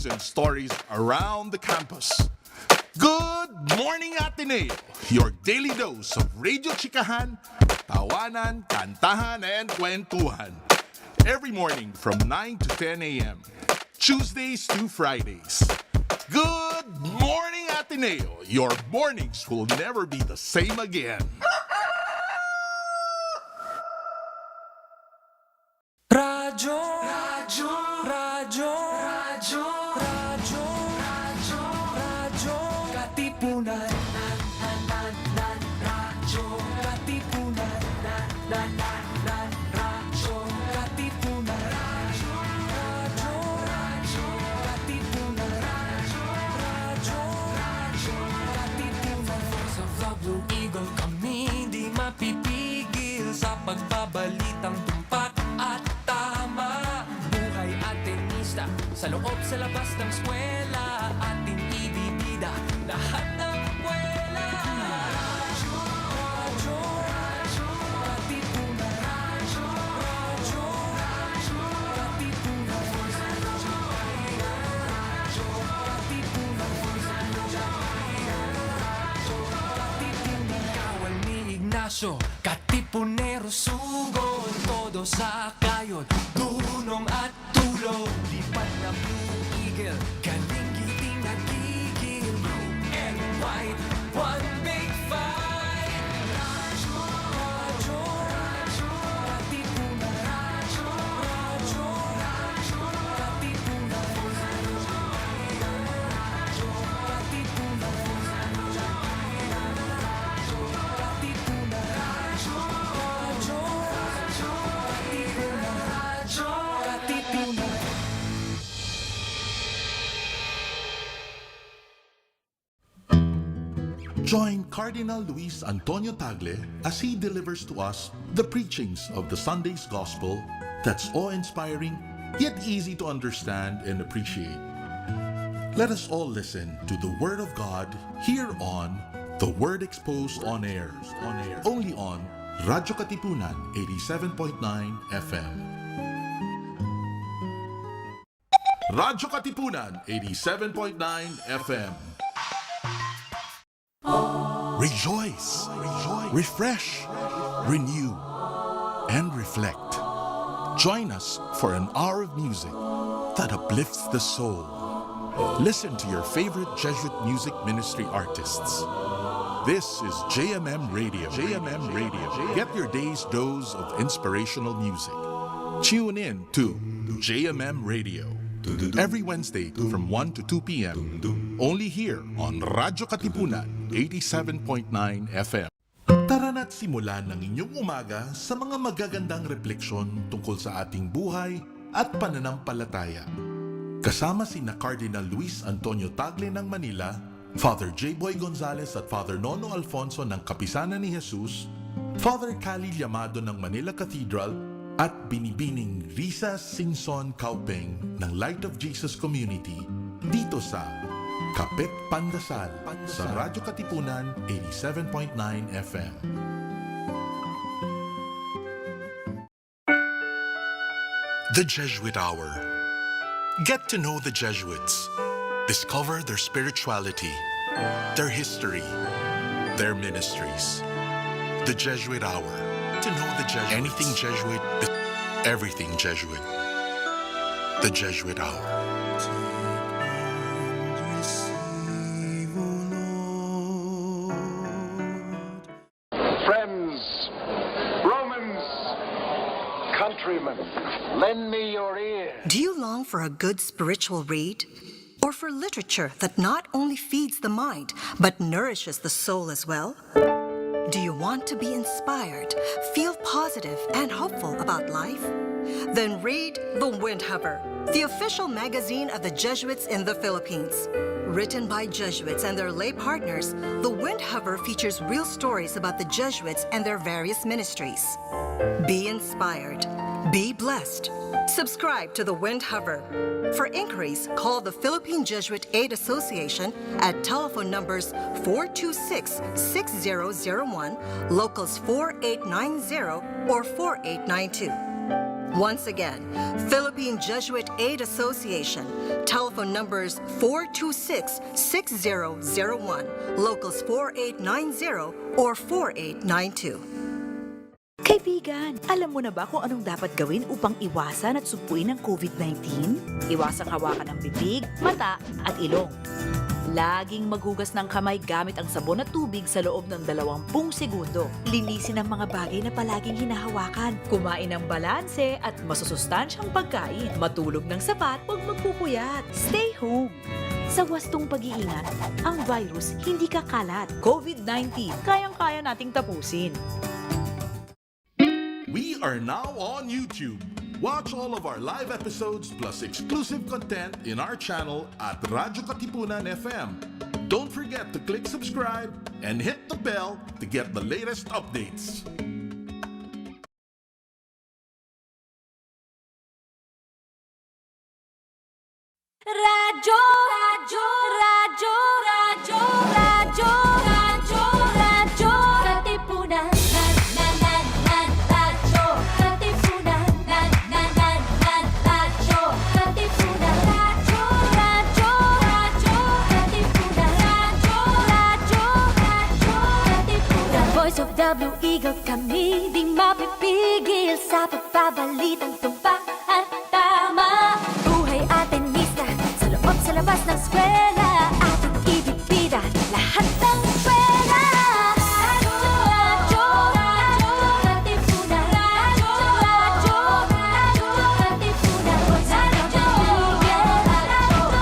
news and stories around the campus. Good morning, Ateneo! Your daily dose of radio chikahan, tawanan, kantahan, and kwentuhan. Every morning from 9 to 10 a.m. Tuesdays to Fridays. Good morning, Ateneo! Your mornings will never be the same again. Radyo, radyo, radyo, radyo, radyo, radyo, radyo, katipunan. Radyo, katipunan. Radyo, katipunan. Radyo, radyo, katipunan. Radyo, katipunan. Sa vlog Blue Eagle kami di mapipigil sa pagbabalitang tumpak at tama. Buhay at tenista sa loob sa labas ng eskwela, ating ibibida lahat ng kwela. Radyo, radyo, radyo, katipunan. Radyo, radyo, radyo, katipunan. Radyo, katipunan. Radyo, katipunan. Kawal ni Ignacio, katipunero sugod, todo sa kayod, tulong at tulong. Lipat na Blue Eagle, galing giting nagigil. Blue and white, one big fight. Radyo, radyo, radyo, katipunan. Radyo, radyo, radyo, katipunan. Radyo, katipunan. Katipunan. Radyo, radyo, radyo, katipunan. Radyo, katipunan. Join Cardinal Luis Antonio Tagle as he delivers to us the preachings of the Sunday's Gospel that's awe-inspiring, yet easy to understand and appreciate. Let us all listen to the Word of God here on The Word Exposed on Air, only on Radyo Katipunan 87.9 FM. Radyo Katipunan 87.9 FM. Rejoice, refresh, renew, and reflect. Join us for an hour of music that uplifts the soul. Listen to your favorite Jesuit music ministry artists. This is JMM Radio. JMM Radio. Get your day's dose of inspirational music. Tune in to JMM Radio every Wednesday from 1 to 2 p.m. Only here on Radyo Katipunan 87.9 FM. Tara na't simulan ng inyong umaga sa mga magagandang refleksyon tungkol sa ating buhay at pananampalataya. Kasama sina Cardinal Luis Antonio Tagle ng Manila, Father J. Boy Gonzales at Father Nono Alfonso ng Kapisanan ni Jesus, Father Cali Llamado ng Manila Cathedral, at Binibining Risa Singson Kaupeng ng Light of Jesus Community dito sa Kapit Pandasal sa Radyo Katipunan 87.9 FM. The Jesuit Hour. Get to know the Jesuits. Discover their spirituality, their history, their ministries. The Jesuit Hour. To know the Jesuits. Anything Jesuit, everything Jesuit. The Jesuit Hour. Friends, Romans, countrymen, lend me your ear. Do you long for a good spiritual read? Or for literature that not only feeds the mind, but nourishes the soul as well? Do you want to be inspired, feel positive and hopeful about life? Then read The Windhover, the official magazine of the Jesuits in the Philippines. Written by Jesuits and their lay partners, The Windhover features real stories about the Jesuits and their various ministries. Be inspired. Be blessed. Subscribe to The Windhover. For inquiries, call the Philippine Jesuit Aid Association at telephone numbers 426-6001, locals 4890 or 4892. Once again, Philippine Jesuit Aid Association. Telephone numbers 426-6001, locals 4890 or 4892. Kaibigan, alam mo na ba kung anong dapat gawin upang iwasan at sugpuin ang COVID-19? Iwasang hawakan ang bibig, mata at ilong. Laging maghugas ng kamay gamit ang sabon at tubig sa loob ng 20 segundo. Linisin ang mga bagay na palaging hinahawakan. Kumain ng balanse at masusustansyang pagkain. Matulog ng sapat, huwag magpupuyat. Stay home. Sa wastong pag-iingat, ang virus hindi kakalat. COVID-19, kayang-kaya nating tapusin. We are now on YouTube. Watch all of our live episodes plus exclusive content in our channel at radyo-katipunan FM. Don't forget to click subscribe and hit the bell to get the latest updates. Radyo, radyo, radyo, radyo, radyo, radyo, radyo, katipunan. Radyo, katipunan. Radyo, katipunan. Radyo, radyo, radyo, katipunan. Radyo, katipunan. The voice of the Blue Eagle, kami di mapipigil sa pagbabalitang tumpak at tama. Buhay atin sa labas ng eskwela, ating ibibida lahat ng pera. Radyo, radyo, katipunan. Radyo, radyo, katipunan. Radyo,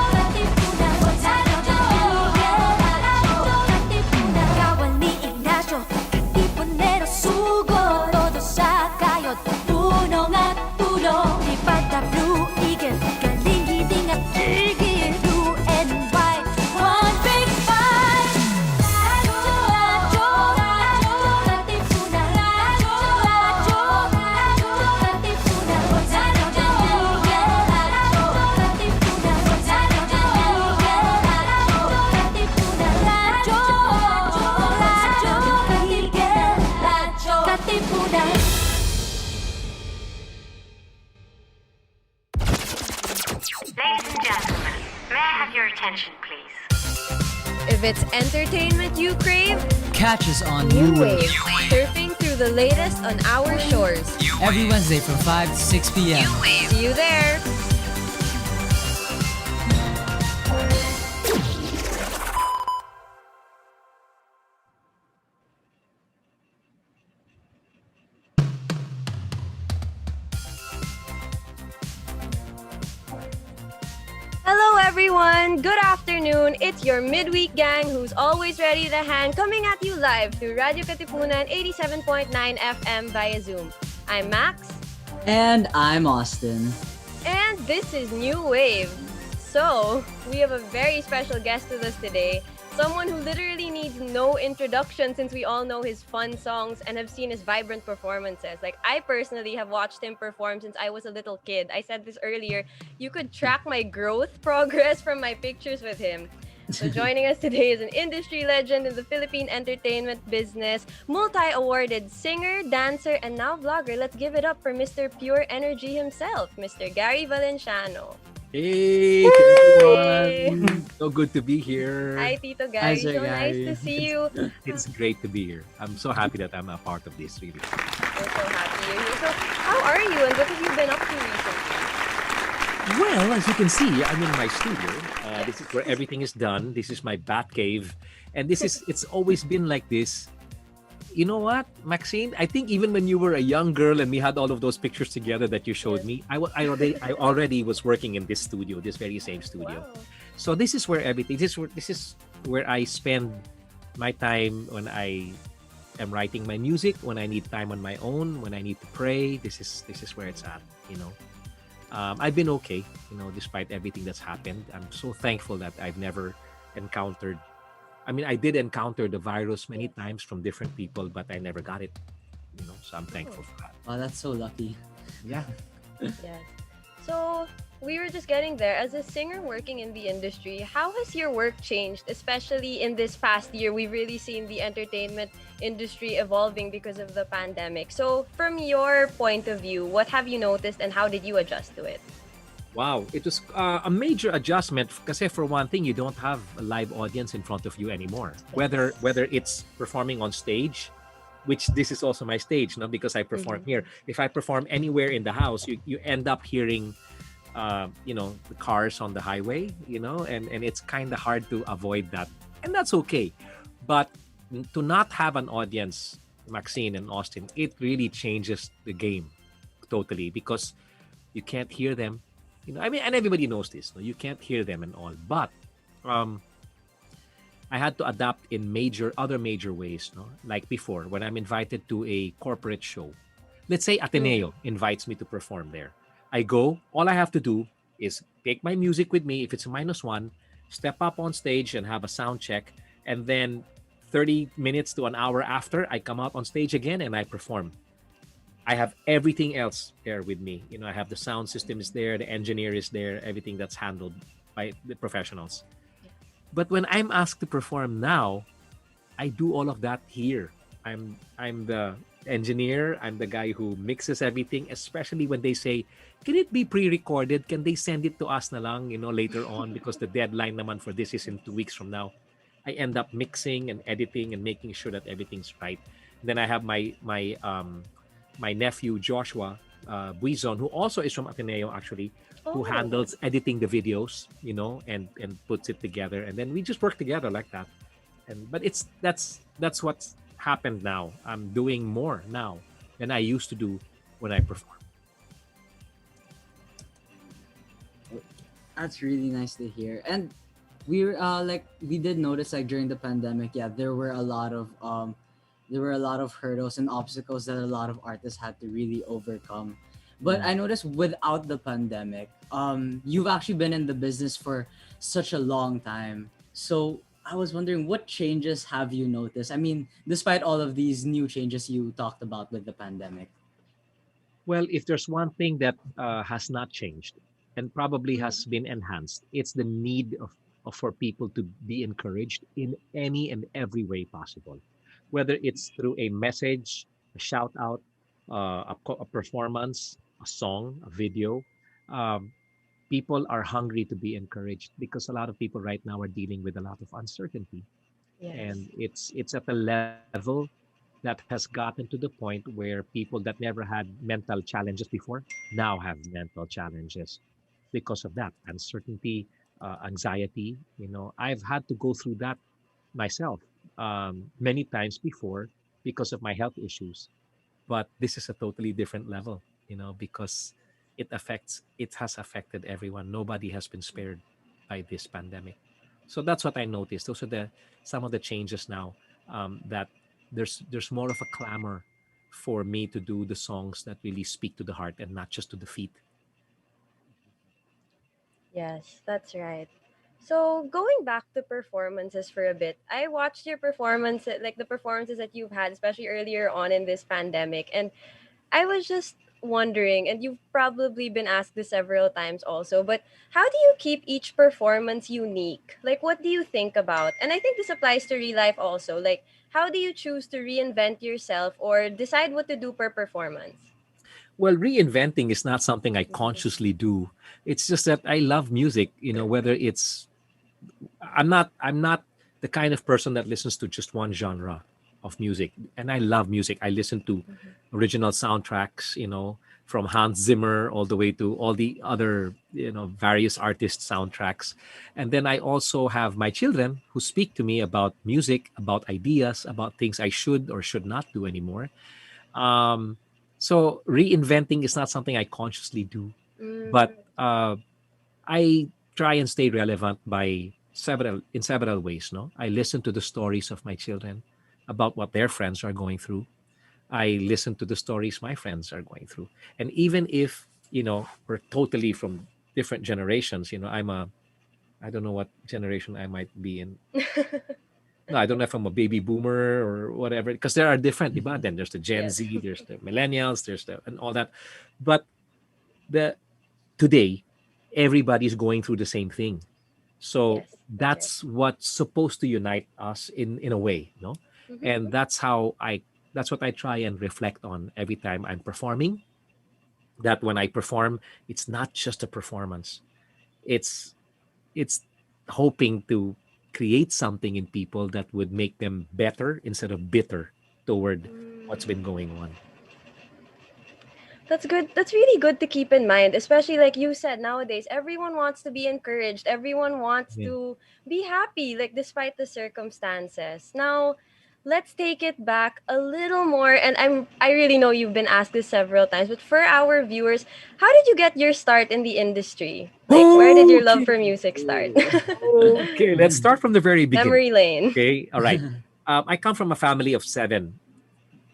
katipunan. Radyo, Kawal ni Ignacio, katipunero sugo. Todo sa kayod, tulong at tulong. Lipad na Blue Eagle, galing hiding at tigil. Ladies and gentlemen, may I have your attention, please? If it's entertainment you crave, Catch us on New Wave. Surfing through the latest on our shores. every Wednesday from 5 to 6 p.m. See you there. Hello everyone! Good afternoon! It's your midweek gang who's always ready to hand, coming at you live through Radio Katipunan 87.9 FM via Zoom. I'm Max. And I'm Austin. And this is New Wave. So, we have a very special guest with us today. Someone who literally needs no introduction since we all know his fun songs and have seen his vibrant performances. Like, I personally have watched him perform since I was a little kid. I said this earlier. You could track my growth progress from my pictures with him. So joining us today is an industry legend in the Philippine entertainment business, multi-awarded singer, dancer, and now vlogger. Let's give it up for Mr. Pure Energy himself, Mr. Gary Valenciano. Hey, everyone! So good to be here. Hi, Tito Gary. Sir So nice Gary. to see you. It's great to be here. I'm so happy that I'm a part of this, really. We're so happy you're here. So, how are you and what have you been up to recently? Well, as you can see, I'm in my studio. This is where everything is done. This is my bat cave. And it's always been like this. You know what, Maxine? I think even when you were a young girl and we had all of those pictures together that you showed me, I already was working in this studio, this very same studio. Wow. So this is where everything. This is where I spend my time when I am writing my music, when I need time on my own, when I need to pray. This is where it's at. You know, I've been okay. You know, despite everything that's happened, I'm so thankful that I've never encountered. I mean, I did encounter the virus many times from different people, but I never got it. You know, so I'm thankful for that. Oh, that's so lucky. Yeah. Yes. So, we were just getting there. As a singer working in the industry, how has your work changed, especially in this past year? We've really seen the entertainment industry evolving because of the pandemic. So, from your point of view, what have you noticed and how did you adjust to it? Wow, it was a major adjustment because for one thing, you don't have a live audience in front of you anymore. Whether it's performing on stage, which this is also my stage, no, because I perform here. If I perform anywhere in the house, you end up hearing, the cars on the highway, and it's kind of hard to avoid that, and that's okay. But to not have an audience, Maxine and Austin, it really changes the game totally because you can't hear them. I mean, and everybody knows this. No? You can't hear them and all. But I had to adapt in other major ways. No? Like before, when I'm invited to a corporate show, let's say Ateneo invites me to perform there. I go. All I have to do is take my music with me. If it's a -1, step up on stage and have a sound check, and then 30 minutes to an hour after, I come out on stage again and I perform. I have everything else there with me. I have the sound system is there, the engineer is there, everything that's handled by the professionals. But when I'm asked to perform now, I do all of that here. I'm the engineer, I'm the guy who mixes everything, especially when they say, can it be pre-recorded? Can they send it to us na lang, later on because the deadline naman for this is in 2 weeks from now. I end up mixing and editing and making sure that everything's right. Then I have my nephew Joshua Buizon, who also is from Ateneo actually, who handles editing the videos, and puts it together, and then we just work together like that. But that's what's happened now. I'm doing more now than I used to do when I perform. That's really nice to hear. And we did notice during the pandemic, there were a lot of hurdles and obstacles that a lot of artists had to really overcome. But I noticed without the pandemic, you've actually been in the business for such a long time. So I was wondering, what changes have you noticed? I mean, despite all of these new changes you talked about with the pandemic. Well, if there's one thing that has not changed and probably has been enhanced, it's the need for people to be encouraged in any and every way possible, whether it's through a message, a shout out, a performance, a song, a video. Um, People are hungry to be encouraged because a lot of people right now are dealing with a lot of uncertainty, Yes. and it's at a level that has gotten to the point where people that never had mental challenges before now have mental challenges because of that uncertainty, anxiety. I've had to go through that myself many times before because of my health issues. But this is a totally different level, because it has affected everyone. Nobody has been spared by this pandemic. So that's what I noticed. Those are some of the changes now, that there's more of a clamor for me to do the songs that really speak to the heart and not just to the feet. Yes, that's right. So going back to performances for a bit, I watched your performance, like the performances that you've had, especially earlier on in this pandemic, and I was just wondering, and you've probably been asked this several times also, but how do you keep each performance unique? Like, what do you think about? And I think this applies to real life also. Like, how do you choose to reinvent yourself or decide what to do per performance? Well, reinventing is not something I consciously do. It's just that I love music, whether it's I'm not the kind of person that listens to just one genre of music. And I love music. I listen to original soundtracks, from Hans Zimmer all the way to all the other, various artist soundtracks. And then I also have my children who speak to me about music, about ideas, about things I should or should not do anymore. Um, so reinventing is not something I consciously do, but I try and stay relevant by several ways. No, I listen to the stories of my children about what their friends are going through. I listen to the stories my friends are going through, and even if we're totally from different generations, I don't know what generation I might be in. No, I don't know if I'm a baby boomer or whatever, because there are different, diba? Then there's the Gen Yes. Z, there's the millennials, and all that. But the today, everybody's going through the same thing. So Yes, that's that's what's supposed to unite us in a way, no? right. Mm-hmm. And that's what I try and reflect on every time I'm performing. That when I perform, it's not just a performance. It's it's hoping to create something in people that would make them better instead of bitter toward what's been going on. That's good. That's really good to keep in mind, especially like you said, nowadays everyone wants to be encouraged. Everyone wants Yeah. to be happy, like despite the circumstances. Now, let's take it back a little more. And I really know you've been asked this several times, but for our viewers, how did you get your start in the industry? Like, where did your love Okay. for music start? Okay, let's start from the very beginning. Memory lane. Okay, all right. I come from a family of seven.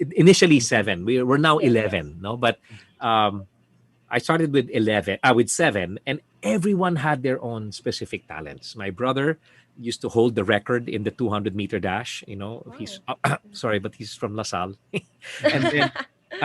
Initially seven. We're now Yes. 11. No, but um, I started with 11. With seven, and everyone had their own specific talents. My brother used to hold the record in the 200-meter dash. You know, he's sorry, but he's from LaSalle. And then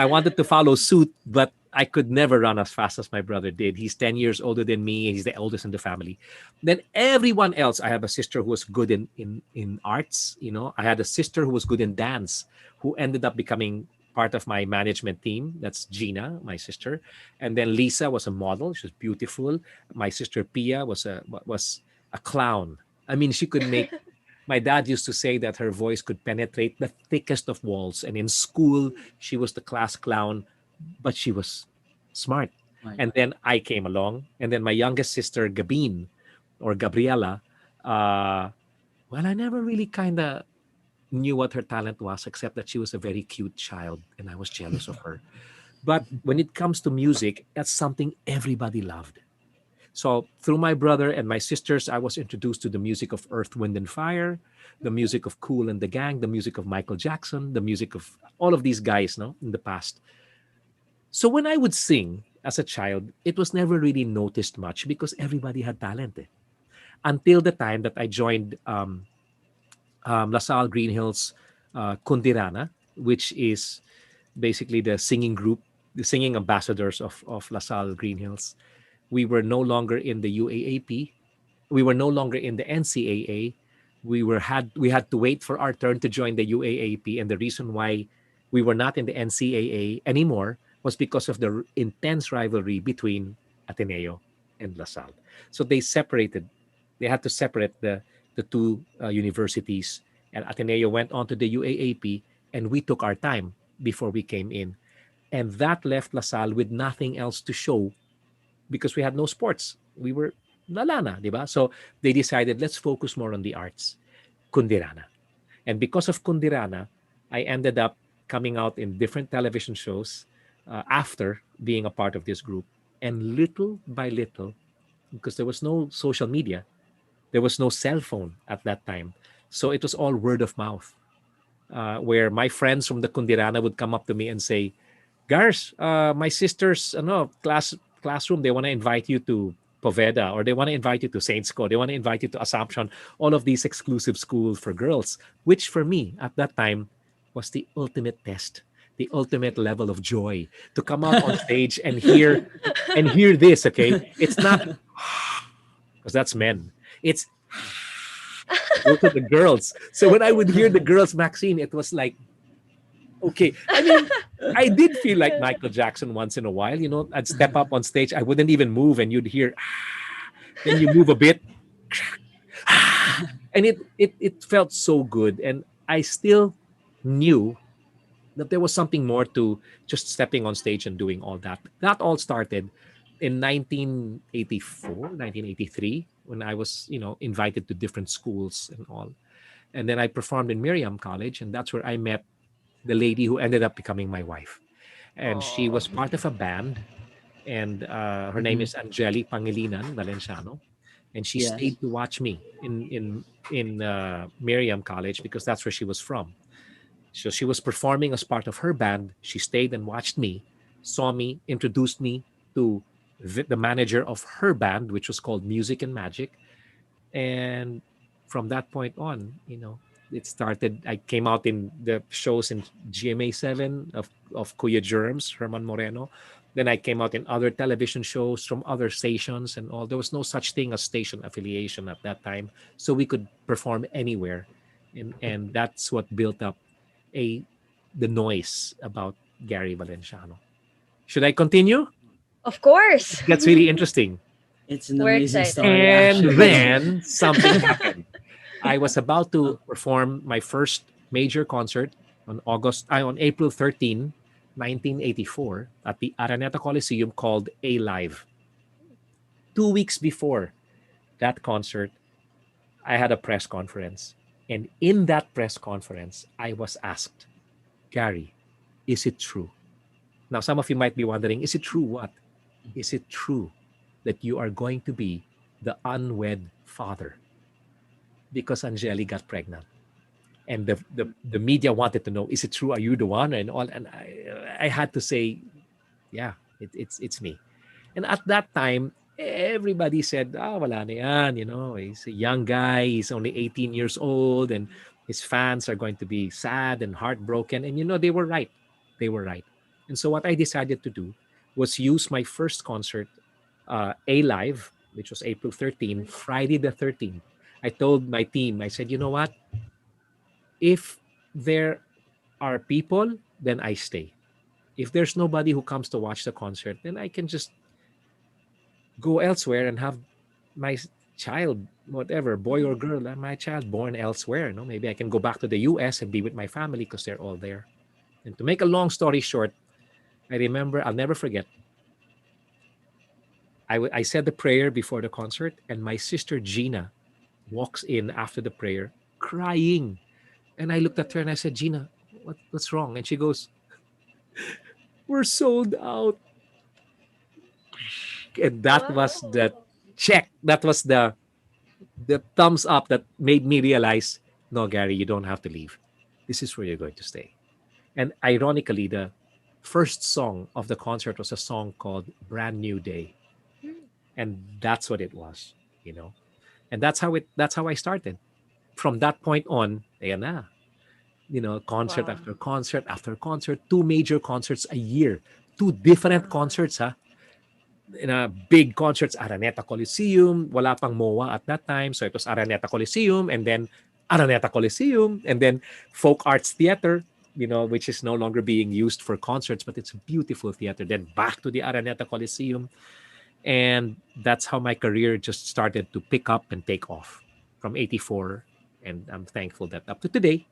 I wanted to follow suit, but I could never run as fast as my brother did. He's 10 years older than me. He's the oldest in the family. Then everyone else, I have a sister who was good in arts. You know, I had a sister who was good in dance, who ended up becoming part of my management team. That's Gina, my sister. And then Lisa was a model. She was beautiful. My sister Pia was a clown. I mean, she could make. My dad used to say that her voice could penetrate the thickest of walls. And in school, she was the class clown, but she was smart. Right. And then I came along, and then my youngest sister, Gabine or Gabriela, well, I never really kind of knew what her talent was, except that she was a very cute child, and I was jealous of her. But when it comes to music, that's something everybody loved. So through my brother and my sisters, I was introduced to the music of Earth, Wind, and Fire, the music of Kool and the Gang, the music of Michael Jackson, the music of all of these guys, no, in the past. So when I would sing as a child, it was never really noticed much because everybody had talent. Until the time that I joined LaSalle Green Hills Kundirana, which is basically the singing group, the singing ambassadors of LaSalle Green Hills. We were no longer in the UAAP. We were no longer in the NCAA. We had to wait for our turn to join the UAAP, and the reason why we were not in the NCAA anymore was because of the intense rivalry between Ateneo and LaSalle. So they separated. They had to separate the two universities, and Ateneo went on to the UAAP, and we took our time before we came in, and that left LaSalle with nothing else to show because we had no sports. We were lalana, di ba? So they decided, let's focus more on the arts. Kundirana. And because of Kundirana, I ended up coming out in different television shows after being a part of this group. And little by little, because there was no social media, there was no cell phone at that time. So it was all word of mouth, where my friends from the Kundirana would come up to me and say, Gars, my sister's classroom, they want to invite you to Poveda, or they want to invite you to Saints Co. They want to invite you to Assumption, all of these exclusive schools for girls, which for me at that time was the ultimate test, the ultimate level of joy to come out on stage and hear this. Okay, it's not because that's men. It's those are the girls. So when I would hear the girls, Maxine, it was like, okay. I mean, I did feel like Michael Jackson once in a while. You know, I'd step up on stage, I wouldn't even move, and you'd hear, then you move a bit, and it felt so good. And I still knew that there was something more to just stepping on stage and doing all that. That all started in 1984, 1983, when I was, invited to different schools and all. And then I performed in Miriam College, and that's where I met the lady who ended up becoming my wife. And she was part of a band, and her name is Angeli Pangilinan Valenciano, and she Yes. stayed to watch me in Miriam College because that's where she was from. So she was performing as part of her band. She stayed and watched me, saw me, introduced me to the manager of her band, which was called Music and Magic. And from that point on, it started. I came out in the shows in GMA 7 of Kuya Germs, Herman Moreno. Then I came out in other television shows from other stations and all. There was no such thing as station affiliation at that time, so we could perform anywhere, and that's what built up a the noise about Gary Valenciano. Should I continue? Of course. It gets really interesting. It's an We're amazing excited. story, And actually. then something happened. I was about to perform my first major concert on April 13, 1984 at the Araneta Coliseum called A Live. 2 weeks before that concert, I had a press conference. And in that press conference, I was asked, Gary, is it true? Now, some of you might be wondering, is it true what? Is it true that you are going to be the unwed father? Because Angeli got pregnant. And the media wanted to know, is it true? Are you the one? And all. And I had to say, yeah, it's me. And at that time, everybody said, wala na yan, he's a young guy, he's only 18 years old, and his fans are going to be sad and heartbroken. And they were right. They were right. And so what I decided to do was use my first concert, A Live, which was April 13, Friday the 13th. I told my team, I said, you know what? If there are people, then I stay. If there's nobody who comes to watch the concert, then I can just go elsewhere and have my child, whatever, boy or girl, my child born elsewhere. Maybe I can go back to the US and be with my family because they're all there. And to make a long story short, I remember, I'll never forget, I said the prayer before the concert, and my sister Gina walks in after the prayer crying. And I looked at her and I said, Gina, what's wrong? And she goes, we're sold out. And that was the check. That was the thumbs up that made me realize, no, Gary, you don't have to leave. This is where you're going to stay. And ironically, the first song of the concert was a song called Brand New Day. And that's what it was, And that's how I started. From that point on, ayan na. Concert after concert after concert, 2 major concerts a year, 2 different concerts, in a big concerts, Araneta Coliseum, wala pang MOA at that time, so it was Araneta Coliseum, and then Araneta Coliseum, and then Folk Arts Theater, which is no longer being used for concerts, but it's a beautiful theater. Then back to the Araneta Coliseum, and that's how my career just started to pick up and take off from 84, and I'm thankful that up to today,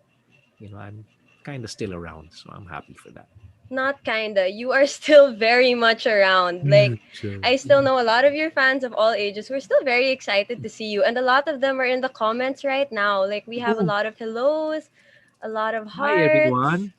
I'm kind of still around, so I'm happy for that. Not kinda. You are still very much around. Like, I still know a lot of your fans of all ages. We're still very excited to see you. And a lot of them are in the comments right now. Like, we have a lot of hellos, a lot of hearts. Hi, everyone.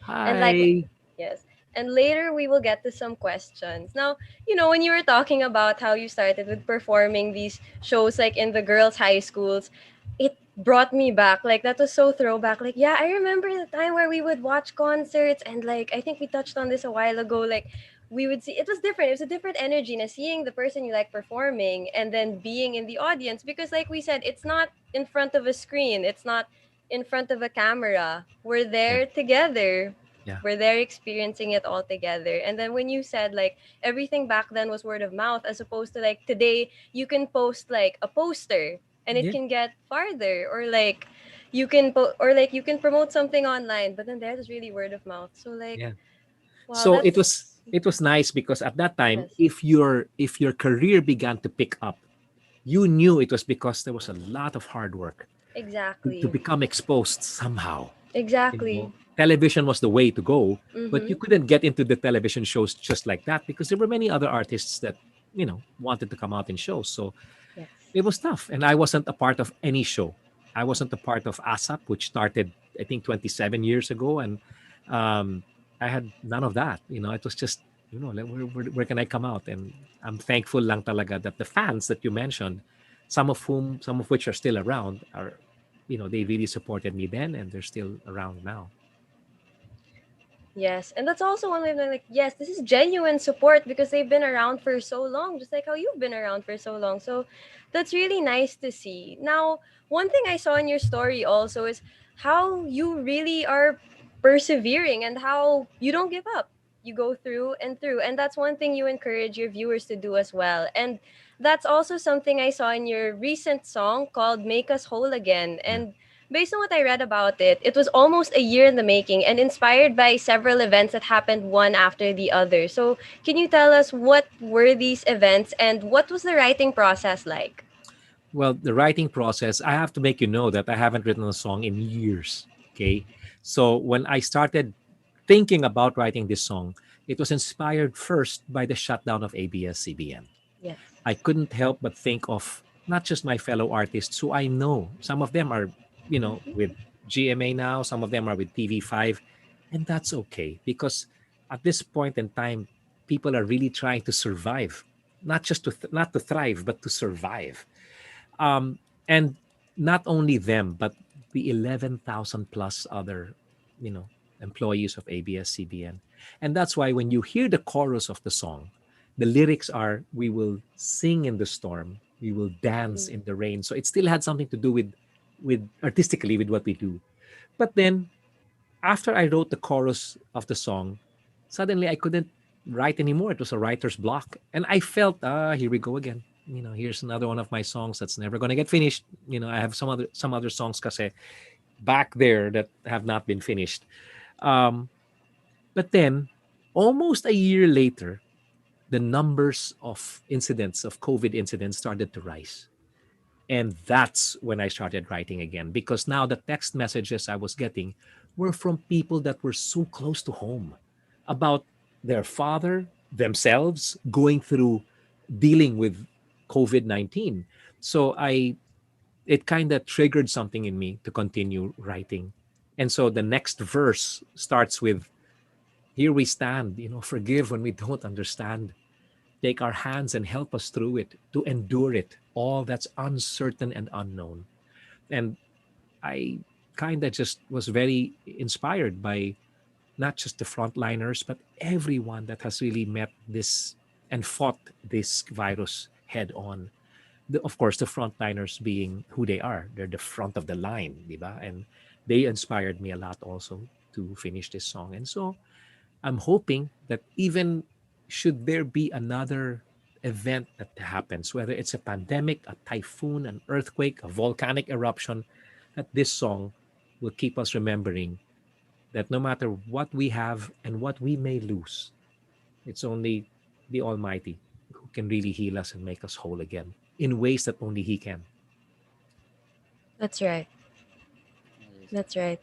Hi. And yes. And later we will get to some questions. Now, when you were talking about how you started with performing these shows like in the girls' high schools, it brought me back. Like, that was so throwback. Like, yeah, I remember the time where we would watch concerts, and like, I think we touched on this a while ago. Like, we would see, it was different. It was a different energy. Now, seeing the person you like performing and then being in the audience, because like we said, it's not in front of a screen. It's not in front of a camera. We're there together. Yeah. We're there experiencing it all together. And then when you said like everything back then was word of mouth, as opposed to like today, you can post like a poster and it can get farther, or like you can you can promote something online, but then there was really word of mouth. So like, wow, so it was nice because at that time, if your career began to pick up, you knew it was because there was a lot of hard work exactly to become exposed somehow. Exactly. Television was the way to go, but you couldn't get into the television shows just like that because there were many other artists that wanted to come out in shows. So it was tough, and I wasn't a part of any show. I wasn't a part of ASAP, which started I think 27 years ago, and I had none of that. It was just like, where can I come out? And I'm thankful lang talaga that the fans that you mentioned, some of which are still around, are they really supported me then, and they're still around now. Yes, and that's also one way of like, yes, this is genuine support because they've been around for so long, just like how you've been around for so long. So that's really nice to see. Now, one thing I saw in your story also is how you really are persevering and how you don't give up. Yeah. you go through and through. And that's one thing you encourage your viewers to do as well. And that's also something I saw in your recent song called Make Us Whole Again. And based on what I read about it, it was almost a year in the making and inspired by several events that happened one after the other. So, can you tell us what were these events and what was the writing process like? Well, the writing process, I have to make you know that I haven't written a song in years. Okay. So when I started thinking about writing this song, it was inspired first by the shutdown of ABS-CBN. Yes. I couldn't help but think of not just my fellow artists who I know. Some of them are, with GMA now, some of them are with TV5, and that's okay because at this point in time, people are really trying to survive, not just not to thrive, but to survive. And not only them, but the 11,000 plus other, you know, employees of ABS-CBN. And that's why when you hear the chorus of the song, the lyrics are, "We will sing in the storm, we will dance in the rain." So it still had something to do with artistically with what we do. But then after I wrote the chorus of the song, suddenly I couldn't write anymore. It was a writer's block. And I felt, here we go again. Here's another one of my songs that's never gonna get finished. I have some other songs kasi back there that have not been finished. But then almost a year later, the numbers of incidents, of COVID incidents, started to rise. And that's when I started writing again, because now the text messages I was getting were from people that were so close to home about their father, themselves going through dealing with COVID-19. So it kind of triggered something in me to continue writing. And so the next verse starts with, "Here we stand, forgive when we don't understand. Take our hands and help us through it, to endure it, all that's uncertain and unknown." And I kind of just was very inspired by not just the frontliners, but everyone that has really met this and fought this virus head on. Of course, the frontliners being who they are. They're the front of the line, di ba? And they inspired me a lot also to finish this song. And so I'm hoping that even should there be another event that happens, whether it's a pandemic, a typhoon, an earthquake, a volcanic eruption, that this song will keep us remembering that no matter what we have and what we may lose, it's only the Almighty who can really heal us and make us whole again in ways that only He can. That's right. That's right.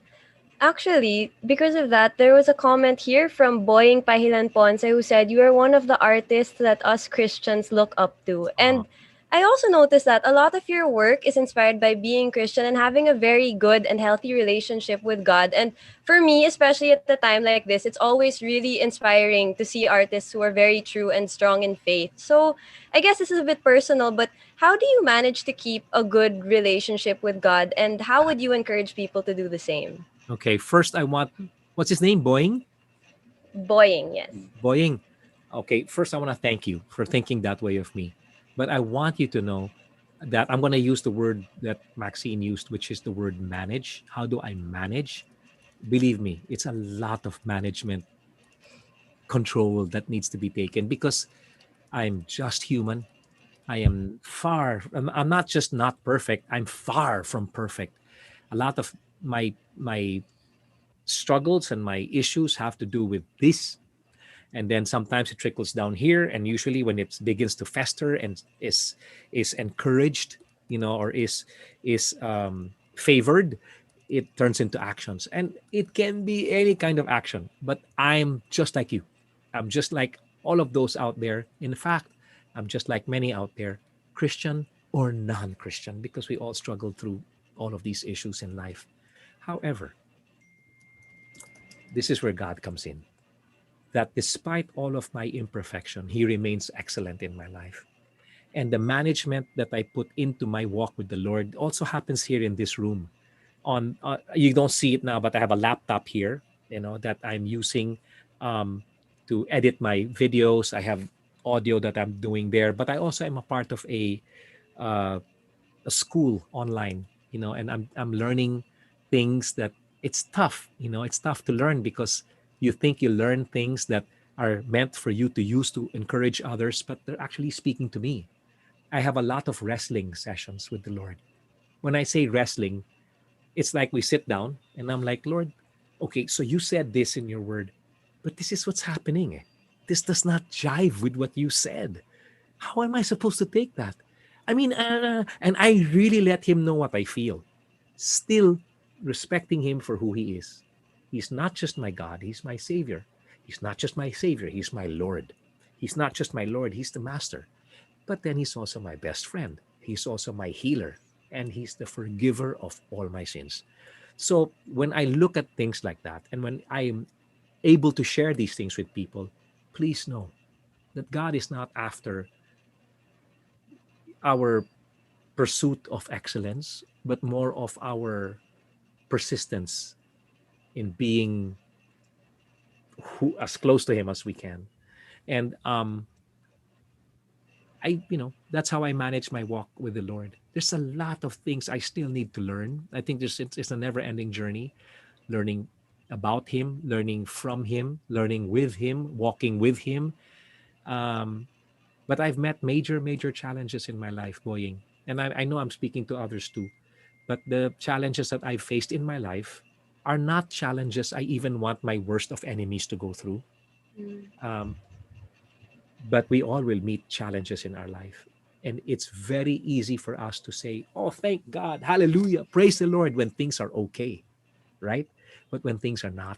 Actually, because of that, there was a comment here from Boying Pahilan Ponce who said, "You are one of the artists that us Christians look up to." And I also noticed that a lot of your work is inspired by being Christian and having a very good and healthy relationship with God. And for me, especially at a time like this, it's always really inspiring to see artists who are very true and strong in faith. So I guess this is a bit personal, but how do you manage to keep a good relationship with God? And how would you encourage people to do the same? Okay, first what's his name? Boeing? Boying, yes. Boying. Okay, first I want to thank you for thinking that way of me. But I want you to know that I'm going to use the word that Maxine used, which is the word manage. How do I manage? Believe me, it's a lot of management control that needs to be taken because I'm just human. I'm not just not perfect, I'm far from perfect. A lot of my struggles and my issues have to do with this, and then sometimes it trickles down here, and usually when it begins to fester and is encouraged, or is favored, it turns into actions, and it can be any kind of action. But I'm just like you. I'm just like all of those out there. In fact, I'm just like many out there, Christian or non-Christian, because we all struggle through all of these issues in life. However, this is where God comes in. That despite all of my imperfection, He remains excellent in my life. And the management that I put into my walk with the Lord also happens here in this room. You don't see it now, but I have a laptop here, that I'm using to edit my videos. I have audio that I'm doing there, but I also am a part of a school online, and I'm learning things that it's tough. It's tough to learn because you think you learn things that are meant for you to use to encourage others, but they're actually speaking to me. I have a lot of wrestling sessions with the Lord. When I say wrestling, it's like we sit down and I'm like, Lord, okay, so you said this in your word, but this is what's happening. This does not jive with what you said. How am I supposed to take that? I mean, and I really let him know what I feel, still respecting him for who he is. He's not just my God, he's my Savior. He's not just my Savior, he's my Lord. He's not just my Lord, he's the Master. But then he's also my best friend. He's also my healer. And he's the forgiver of all my sins. So when I look at things like that, and when I'm able to share these things with people, please know that God is not after our pursuit of excellence, but more of our persistence in being as close to him as we can. And that's how I manage my walk with the Lord. There's a lot of things I still need to learn. I think it's a never-ending journey, learning about him, learning from him, learning with him, walking with him. But I've met major challenges in my life, Boying. And I know I'm speaking to others too. But the challenges that I've faced in my life are not challenges I even want my worst of enemies to go through. But we all will meet challenges in our life. And it's very easy for us to say, oh, thank God, hallelujah, praise the Lord, when things are okay, right? But when things are not,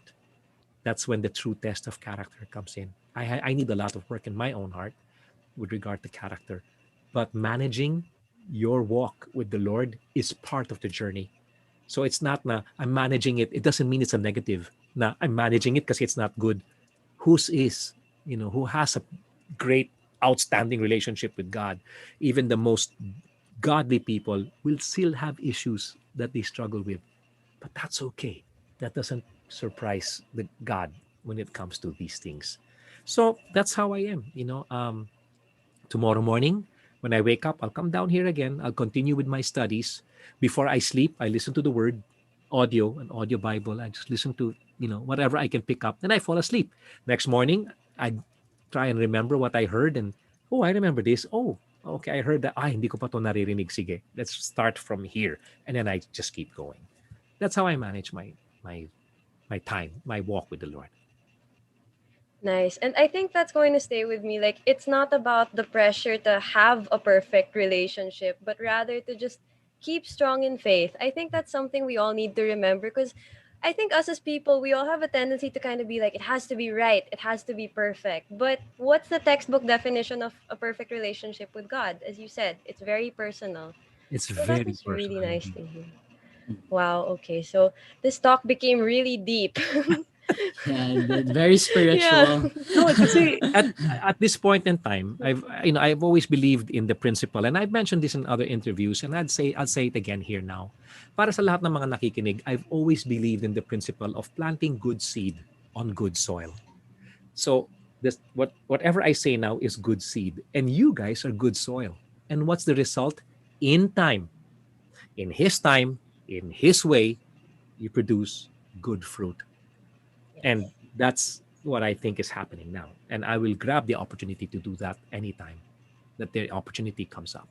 that's when the true test of character comes in. I need a lot of work in my own heart with regard to character. But managing your walk with the Lord is part of the journey. So it's not na I'm managing it. It doesn't mean it's a negative. Na I'm managing it because it's not good. Whose is, who has a great, outstanding relationship with God, even the most godly people will still have issues that they struggle with. But that's okay. That doesn't surprise the God when it comes to these things. So that's how I am. Tomorrow morning, when I wake up, I'll come down here again. I'll continue with my studies. Before I sleep, I listen to the word, an audio Bible. I just listen to, whatever I can pick up. Then I fall asleep. Next morning, I try and remember what I heard. And, I remember this. Oh, okay, I heard that. Hindi ko pa to naririnig. Sige, let's start from here. And then I just keep going. That's how I manage my time, my walk with the Lord. Nice. And I think that's going to stay with me. Like, it's not about the pressure to have a perfect relationship, but rather to just keep strong in faith. I think that's something we all need to remember, because I think us as people, we all have a tendency to kind of be like, it has to be right, it has to be perfect. But what's the textbook definition of a perfect relationship with God? As you said, it's very personal. It's So very that is personal. really nice to hear. Wow, okay. So this talk became really deep. Yeah, very spiritual. No, kasi at this point in time, I've always believed in the principle, and I've mentioned this in other interviews, and I'll say it again here now. Para sa lahat ng mga nakikinig, I've always believed in the principle of planting good seed on good soil. So whatever I say now is good seed, and you guys are good soil. And what's the result? In time, in His time, in His way, you produce good fruit. And that's what I think is happening now. And I will grab the opportunity to do that anytime that the opportunity comes up.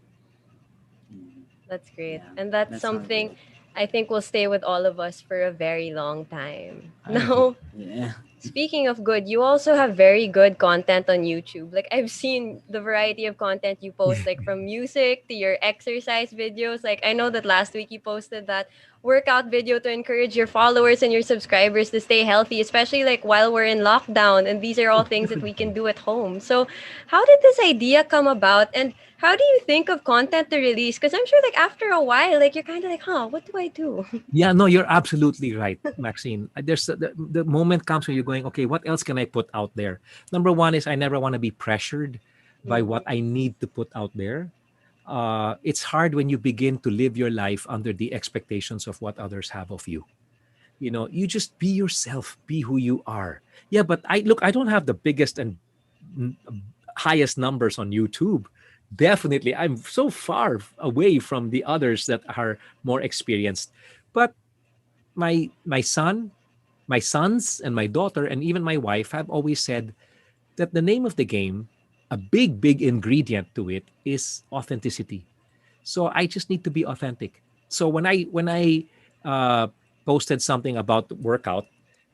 That's great. Yeah, And that's something good. I think will stay with all of us for a very long time. I Now, Yeah. speaking of good, you also have very good content on YouTube. Like, I've seen the variety of content you post, like from music to your exercise videos. Like, I know that last week you posted that workout video to encourage your followers and your subscribers to stay healthy, especially like while we're in lockdown. And these are all things that we can do at home. So, how did this idea come about? And how do you think of content to release? Because I'm sure, like, after a while, like, you're kind of like, what do I do? Yeah, no, you're absolutely right, Maxine. There's the moment comes when you're going, okay, what else can I put out there? Number one is I never want to be pressured by what I need to put out there. It's hard when you begin to live your life under the expectations of what others have of you. You just be yourself, be who you are. Yeah, but I don't have the biggest and highest numbers on YouTube. Definitely, I'm so far away from the others that are more experienced. But my sons and my daughter and even my wife have always said, that the name of the game, a big ingredient to it is authenticity. So I just need to be authentic. So when I posted something about workout,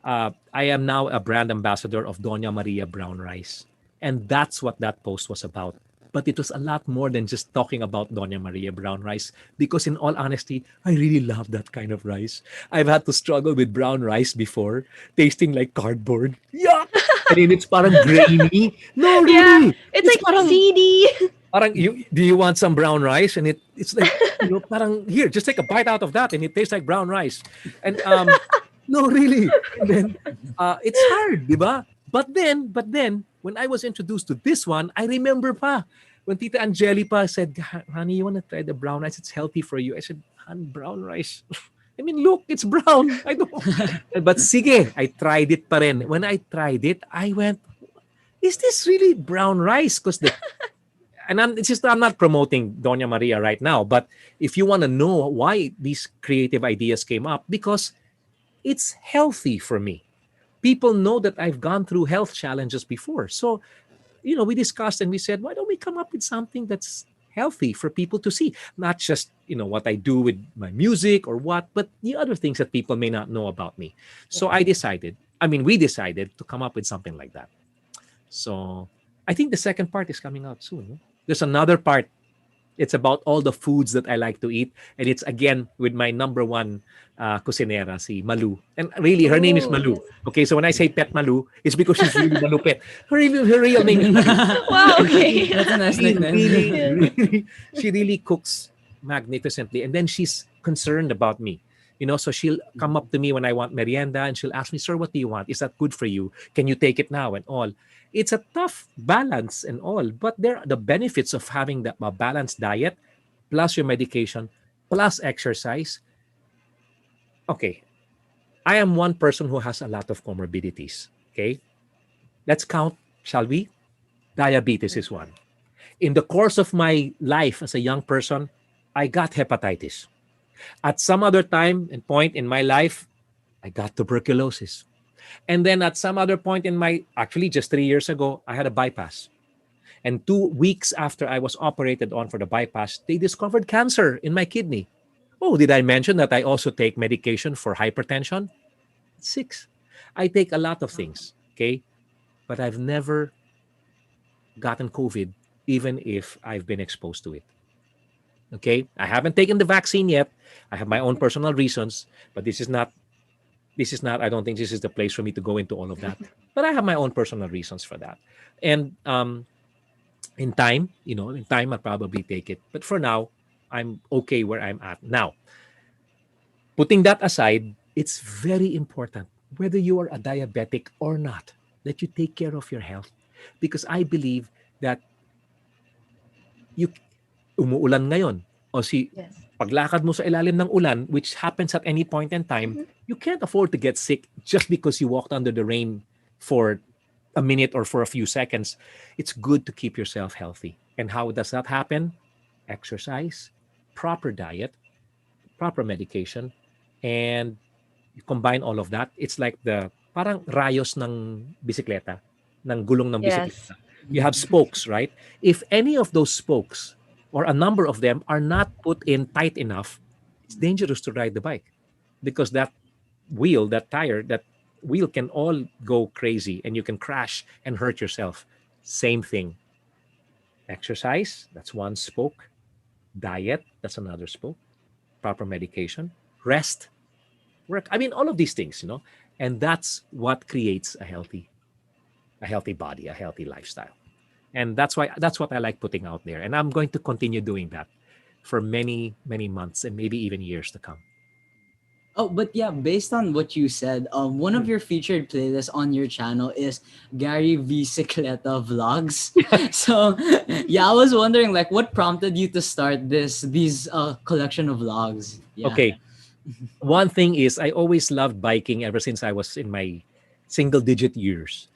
I am now a brand ambassador of Doña Maria Brown Rice, and that's what that post was about. But it was a lot more than just talking about Doña Maria Brown Rice, because in all honesty, I really love that kind of rice. I've had to struggle with brown rice before, tasting like cardboard. Yuck! I mean, it's parang grainy. No, Yeah, really. it's like parang, seedy. parang do you want some brown rice? And it's like, parang here, just take a bite out of that, and it tastes like brown rice. And no, really. And then it's hard, di ba? But then, when I was introduced to this one, I remember pa when Tita Angeli pa said, "Honey, you want to try the brown rice? It's healthy for you." I said, "Honey, brown rice." I mean, look, it's brown. I don't. But sige, I tried it pa rin. When I tried it, I went, "Is this really brown rice?" Because I'm not promoting Doña Maria right now, but if you want to know why these creative ideas came up, because it's healthy for me. People know that I've gone through health challenges before. So, we discussed and we said, why don't we come up with something that's healthy for people to see? Not just, what I do with my music or what, but the other things that people may not know about me. So we decided to come up with something like that. So I think the second part is coming out soon. No? There's another part. It's about all the foods that I like to eat. And it's again with my number one cusinera, si Malu. And really, her name is Malu. Okay, so when I say Pet Malu, it's because she's really Malupet. Her real name is Malu. Wow, okay. That's a nice nickname. She really cooks magnificently. And then she's concerned about me. So she'll come up to me when I want merienda and she'll ask me, "Sir, what do you want? Is that good for you? Can you take it now?" and all. It's a tough balance and all, but there are the benefits of having a balanced diet, plus your medication, plus exercise. Okay, I am one person who has a lot of comorbidities. Okay, let's count, shall we? Diabetes is one. In the course of my life as a young person, I got hepatitis. At some other time and point in my life, I got tuberculosis. And then at some other point actually just 3 years ago, I had a bypass. And 2 weeks after I was operated on for the bypass, they discovered cancer in my kidney. Oh, did I mention that I also take medication for hypertension? 6. I take a lot of things, okay? But I've never gotten COVID, even if I've been exposed to it. Okay? I haven't taken the vaccine yet. I have my own personal reasons, but this is not, I don't think this is the place for me to go into all of that. But I have my own personal reasons for that. And in time, I'll probably take it. But for now, I'm okay where I'm at. Now, putting that aside, it's very important, whether you are a diabetic or not, that you take care of your health. Because I believe that umuulan ngayon. O paglakad mo sa ilalim ng ulan, which happens at any point in time, you can't afford to get sick just because you walked under the rain for a minute or for a few seconds. It's good to keep yourself healthy. And how does that happen? Exercise, proper diet, proper medication, and you combine all of that. It's like the parang rayos ng bisikleta, ng gulong ng bisikleta. You have spokes, right? If any of those spokes or a number of them are not put in tight enough, it's dangerous to ride the bike because that wheel can all go crazy and you can crash and hurt yourself. Same thing. Exercise, that's one spoke. Diet, that's another spoke. Proper medication. Rest. Work. I mean, all of these things, and that's what creates a healthy body, a healthy lifestyle. And that's what I like putting out there. And I'm going to continue doing that for many, many months and maybe even years to come. Oh, but yeah, based on what you said, one of your featured playlists on your channel is Gary Bicicleta Vlogs. So, yeah, I was wondering, what prompted you to start these collection of vlogs? Yeah. Okay. One thing is, I always loved biking ever since I was in my single-digit years.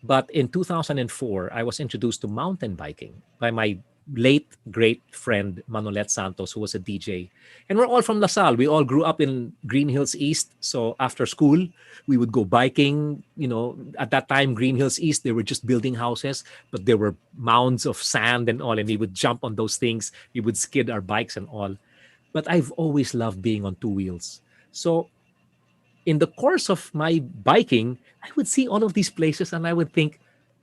But in 2004, I was introduced to mountain biking by my late great friend Manolet Santos, who was a DJ. And we're all from LaSalle. We all grew up in Green Hills East. So after school, we would go biking. At that time, Green Hills East, they were just building houses, but there were mounds of sand and all, and we would jump on those things. We would skid our bikes and all. But I've always loved being on two wheels. So in the course of my biking, I would see all of these places and I would think,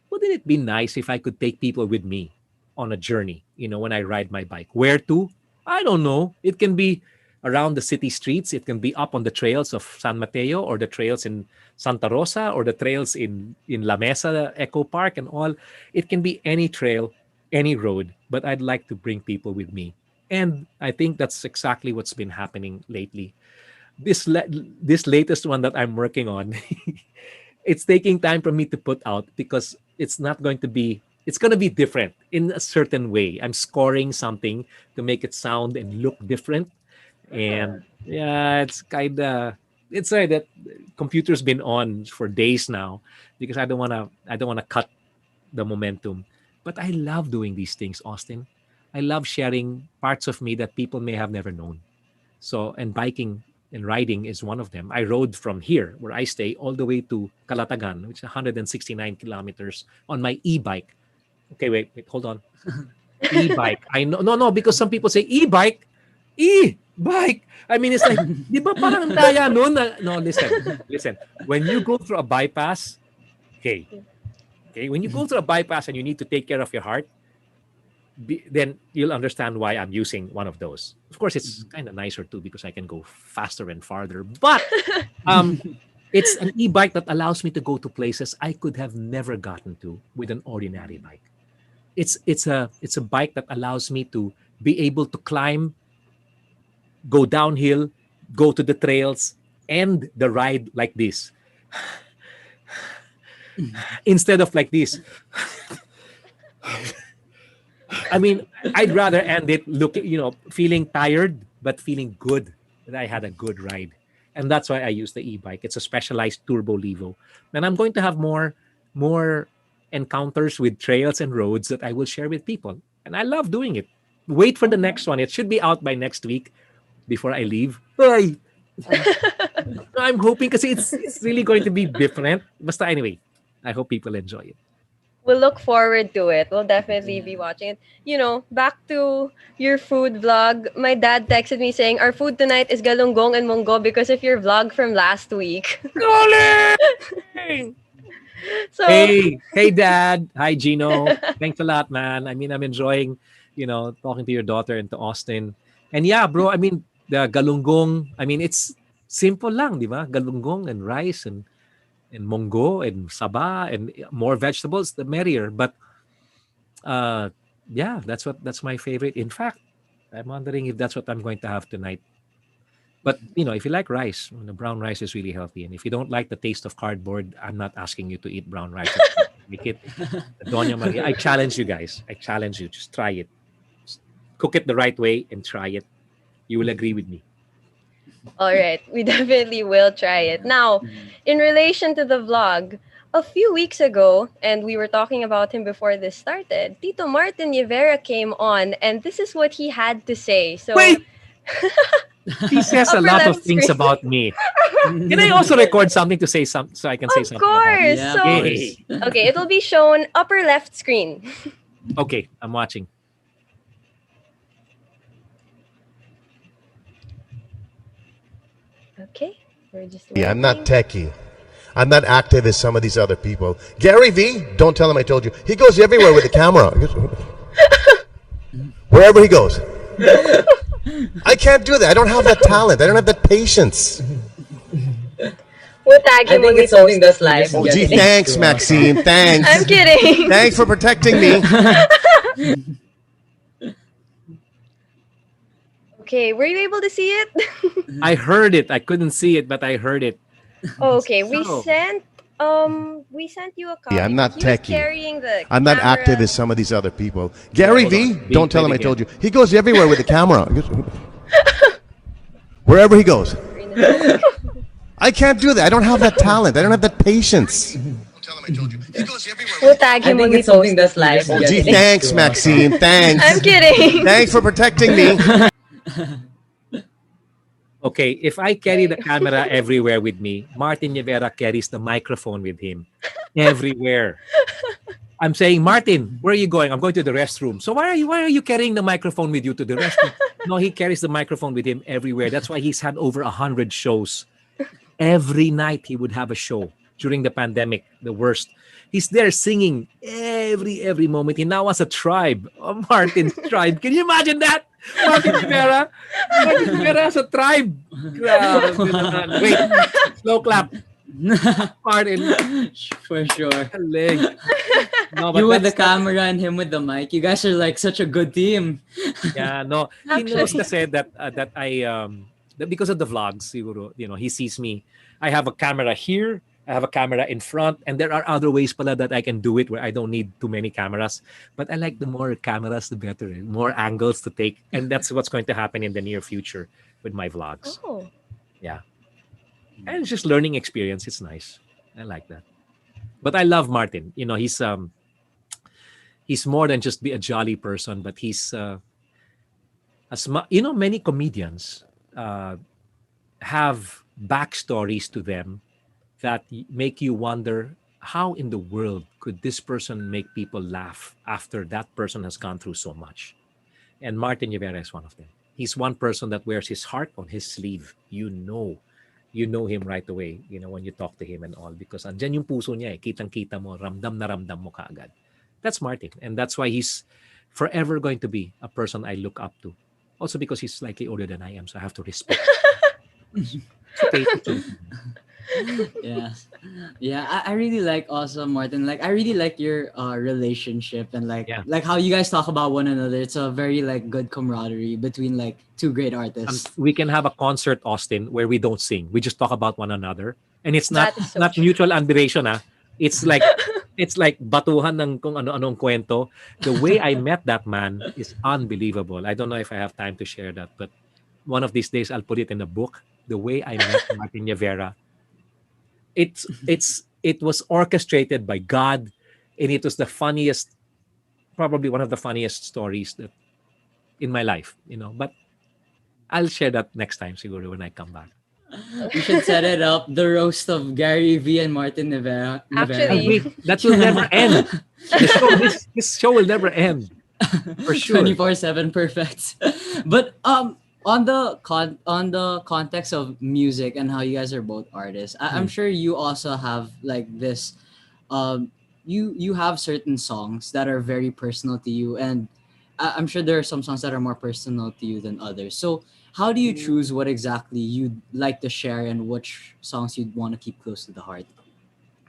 wouldn't it be nice if I could take people with me on a journey, when I ride my bike? Where to? I don't know. It can be around the city streets. It can be up on the trails of San Mateo or the trails in Santa Rosa or the trails in La Mesa Eco Park and all. It can be any trail, any road, but I'd like to bring people with me. And I think that's exactly what's been happening lately. This latest one that I'm working on, it's taking time for me to put out because it's going to be different in a certain way. I'm scoring something to make it sound and look different. And yeah, it's right that computer's been on for days now because I don't wanna cut the momentum. But I love doing these things, Austin. I love sharing parts of me that people may have never known. So, and biking and riding is one of them. I rode from here, where I stay, all the way to Calatagan, which is 169 kilometers on my e-bike. Okay, wait, hold on. E-bike. I know, no, because some people say e-bike. E-bike. I mean, it's like, di ba parang daya nun? No, listen. When you go through a bypass, okay, when you go through a bypass and you need to take care of your heart, then you'll understand why I'm using one of those. Of course, it's kind of nicer too because I can go faster and farther. But it's an e-bike that allows me to go to places I could have never gotten to with an ordinary bike. It's a bike that allows me to be able to climb, go downhill, go to the trails, and the ride like this. Instead of like this. I mean, I'd rather end it feeling tired, but feeling good that I had a good ride. And that's why I use the e-bike. It's a specialized turbo levo. And I'm going to have more encounters with trails and roads that I will share with people. And I love doing it. Wait for the next one. It should be out by next week before I leave. I'm hoping because it's really going to be different. But anyway, I hope people enjoy it. We'll look forward to it. We'll definitely be watching it. Back to your food vlog. My dad texted me saying, our food tonight is galunggong and munggo because of your vlog from last week. So, hey, Dad. Hi, Gino. Thanks a lot, man. I mean, I'm enjoying, talking to your daughter and to Austin. And yeah, bro, I mean, the galunggong, I mean, it's simple lang, di ba? Galunggong and rice and munggo and saba and more vegetables, the merrier. But yeah, that's my favorite. In fact, I'm wondering if that's what I'm going to have tonight. But if you like rice, brown rice is really healthy. And if you don't like the taste of cardboard, I'm not asking you to eat brown rice. Make it Doña Maria. I challenge you guys. I challenge you. Just try it. Just cook it the right way and try it. You will agree with me. all right, we definitely will try it. Now, in relation to the vlog, a few weeks ago, and we were talking about him before this started, Tito Martin Rivera came on, and this is what he had to say. So, wait! He says a lot of things about me. Can I also record something to say something so I can say something? Of course. About me? So, okay, it'll be shown upper left screen. Okay, I'm watching. Okay, we're just. Yeah, I'm not techie. I'm not active as some of these other people. Gary V, don't tell him I told you. He goes everywhere with the camera. Wherever he goes. I can't do that. I don't have that talent. I don't have that patience. We'll tag him when we post this live. Oh, gee, thanks, Maxine. Thanks. I'm kidding. Thanks for protecting me. Okay, were you able to see it? I heard it. I couldn't see it, but I heard it. Okay, we sent you a copy. Yeah, I'm not He was techie. carrying the I'm not camera. active as some of these other people. Gary V, Being don't tell him I played told you. He goes everywhere with the camera. Wherever he goes. I can't do that. I don't have that talent. I don't have that patience. We'll tag I him when think we it's something post this that we live. just Oh, get gee, used thanks, to. Maxine. Thanks. I'm kidding. Thanks for protecting me. Okay, if I carry the camera everywhere with me, Martin Rivera carries the microphone with him everywhere. I'm saying, Martin, where are you going? I'm going to the restroom. So why are you carrying the microphone with you to the restroom? No, he carries the microphone with him everywhere. That's why he's had over 100 shows. Every night he would have a show during the pandemic, the worst. He's there singing every moment. He now has a tribe, a Martin's tribe. Can you imagine that? Martin Rivera? Martin Rivera has a tribe. Grabe naman. Wait, slow clap. Martin. For sure. Galing. No, but You with the that's not- camera and him with the mic. You guys are like such a good team. Yeah, no. He knows kasi that I that because of the vlogs, siguro, he sees me. I have a camera here, I have a camera in front, and there are other ways pala that I can do it where I don't need too many cameras. But I like the more cameras, the better. More angles to take. And that's what's going to happen in the near future with my vlogs. Oh. Yeah. And it's just learning experience. It's nice. I like that. But I love Martin. He's more than just be a jolly person, but he's many comedians have backstories to them that make you wonder, how in the world could this person make people laugh after that person has gone through so much? And Martin Rivera is one of them. He's one person that wears his heart on his sleeve. You know him right away, when you talk to him and all, because andyan yung puso niya, kitang-kita mo, ramdam na ramdam mo kaagad. That's Martin, and that's why he's forever going to be a person I look up to. Also because he's slightly older than I am, so I have to respect. It's okay. I really like also Martin. Like I really like your relationship and like how you guys talk about one another. It's a very like good camaraderie between like two great artists. We can have a concert, Austin, where we don't sing. We just talk about one another, and it's That is so not true. mutual admiration. It's like batuhan ng kung ano-anong kwento. The way I met that man is unbelievable. I don't know if I have time to share that, but one of these days I'll put it in a book. The way I met Martin Rivera. It was orchestrated by God, and it was the funniest, probably one of the funniest stories that in my life, But I'll share that next time, siguro, when I come back. We should set it up, the roast of Gary V and Martin Rivera. Actually. That will never end. This show will never end, for sure. 24/7, perfect. But on the context of music and how you guys are both artists, I'm sure you also have like this. You have certain songs that are very personal to you, and I'm sure there are some songs that are more personal to you than others. So how do you choose what exactly you'd like to share and which songs you'd want to keep close to the heart?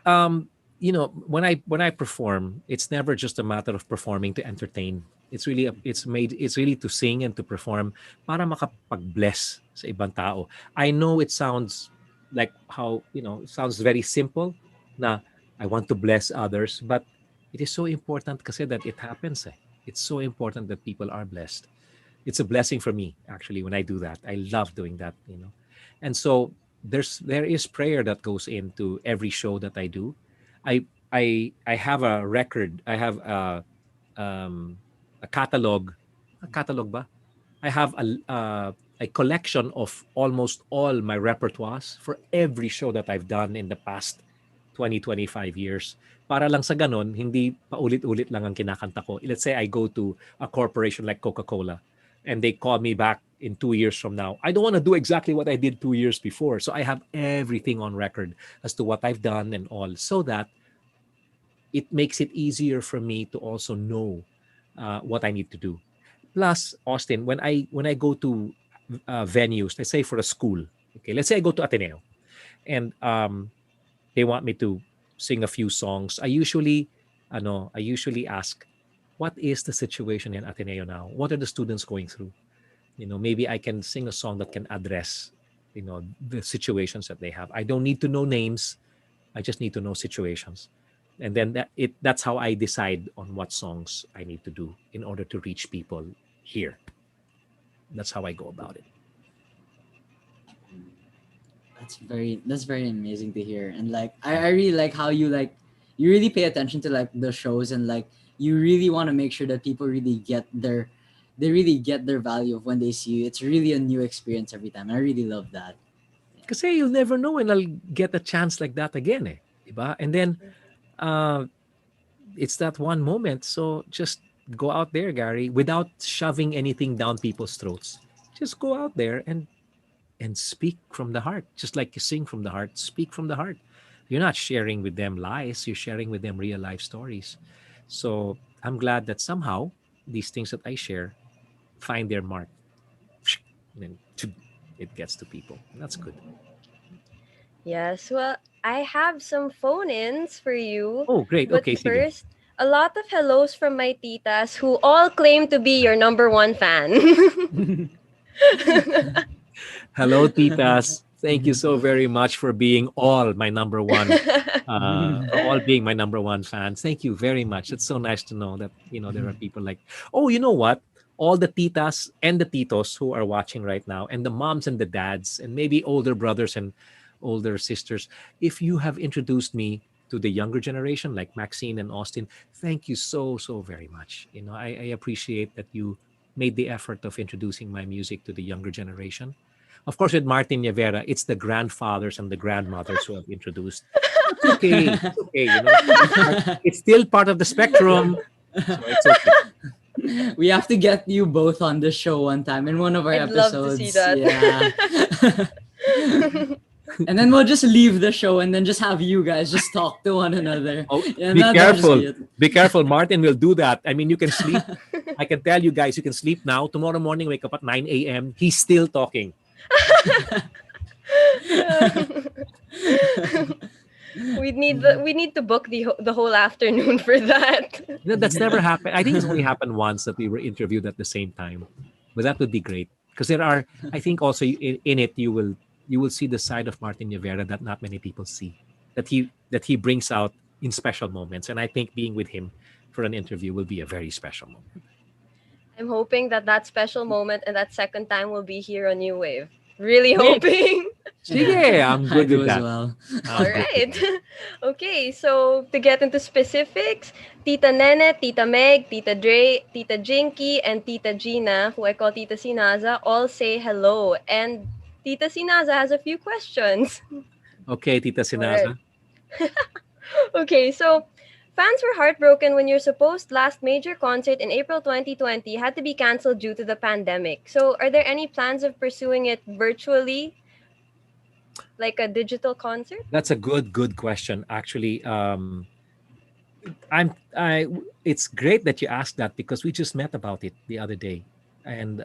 When I perform, it's never just a matter of performing to entertain. It's really to sing and to perform para makapag-bless sa ibang tao. I know it sounds like it sounds very simple na I want to bless others, but it is so important kasi that it happens. It's so important that people are blessed. It's a blessing for me, actually, when I do that. I love doing that, And so there is prayer that goes into every show that I do. I have a record. I have a catalog. A catalog ba? I have a collection of almost all my repertoires for every show that I've done in the past 20-25 years. Para lang sa ganon, hindi paulit-ulit lang ang kinakanta ko. Let's say I go to a corporation like Coca-Cola and they call me back in 2 years from now. I don't want to do exactly what I did 2 years before. So I have everything on record as to what I've done and all, so that it makes it easier for me to also know what I need to do. Plus, Austin, when I go to venues, let's say for a school, okay, let's say I go to Ateneo, and they want me to sing a few songs. I usually ask, what is the situation in Ateneo now? What are the students going through? Maybe I can sing a song that can address, the situations that they have. I don't need to know names. I just need to know situations. And then that's how I decide on what songs I need to do in order to reach people here. That's how I go about it. That's very amazing to hear. And like I really like how you you really pay attention to like the shows, and like you really want to make sure that people really they really get their value of when they see you. It's really a new experience every time. I really love that. Kasi you'll never know when I'll get a chance like that again, eh. Diba? And then, uh, it's that one moment. So just go out there, Gary, without shoving anything down people's throats. Just go out there and speak from the heart. Just like you sing from the heart, speak from the heart. You're not sharing with them lies, you're sharing with them real life stories. So I'm glad that somehow these things that I share find their mark. And then it gets to people. That's good. Yes, well, I have some phone-ins for you. Oh, great. But Okay, sige. first, a lot of hellos from my titas who all claim to be your number one fan. Hello, titas. Thank you so very much for being all my number one, for all being my number one fans. Thank you very much. It's so nice to know that, there are people like, oh, you know what? All the titas and the titos who are watching right now, and the moms and the dads, and maybe older brothers and older sisters, if you have introduced me to the younger generation like Maxine and Austin, thank you so, so very much. I appreciate that you made the effort of introducing my music to the younger generation. Of course, with Martin Rivera, it's the grandfathers and the grandmothers who have introduced. It's okay. It's okay. It's still part of the spectrum. So it's okay. We have to get you both on the show one time in one of our I'd episodes. love to see that. Yeah. And then we'll just leave the show and then just have you guys just talk to one another. Oh, Yeah, be that'll just careful. be it. Be careful. Martin will do that. I mean, you can sleep. I can tell you guys, you can sleep now. Tomorrow morning, wake up at 9 a.m. He's still talking. we need to book the whole afternoon for that. That's never happened. I think it's only happened once that we were interviewed at the same time. But that would be great. Because there are, I think also in it, you will see the side of Martin Rivera that not many people see. That he brings out in special moments. And I think being with him for an interview will be a very special moment. I'm hoping that special moment and that second time will be here on New Wave. Really hoping. Yeah, I'm good I with do as that. well. All right. Okay, so to get into specifics, Tita Nene, Tita Meg, Tita Dre, Tita Jinky, and Tita Gina, who I call Tita Sinaza, all say hello. And Tita Sinaza has a few questions. Okay, Tita Sinaza. Okay, so fans were heartbroken when your supposed last major concert in April 2020 had to be canceled due to the pandemic. So are there any plans of pursuing it virtually, like a digital concert? That's a good question. Actually, it's great that you asked that because we just met about it the other day, and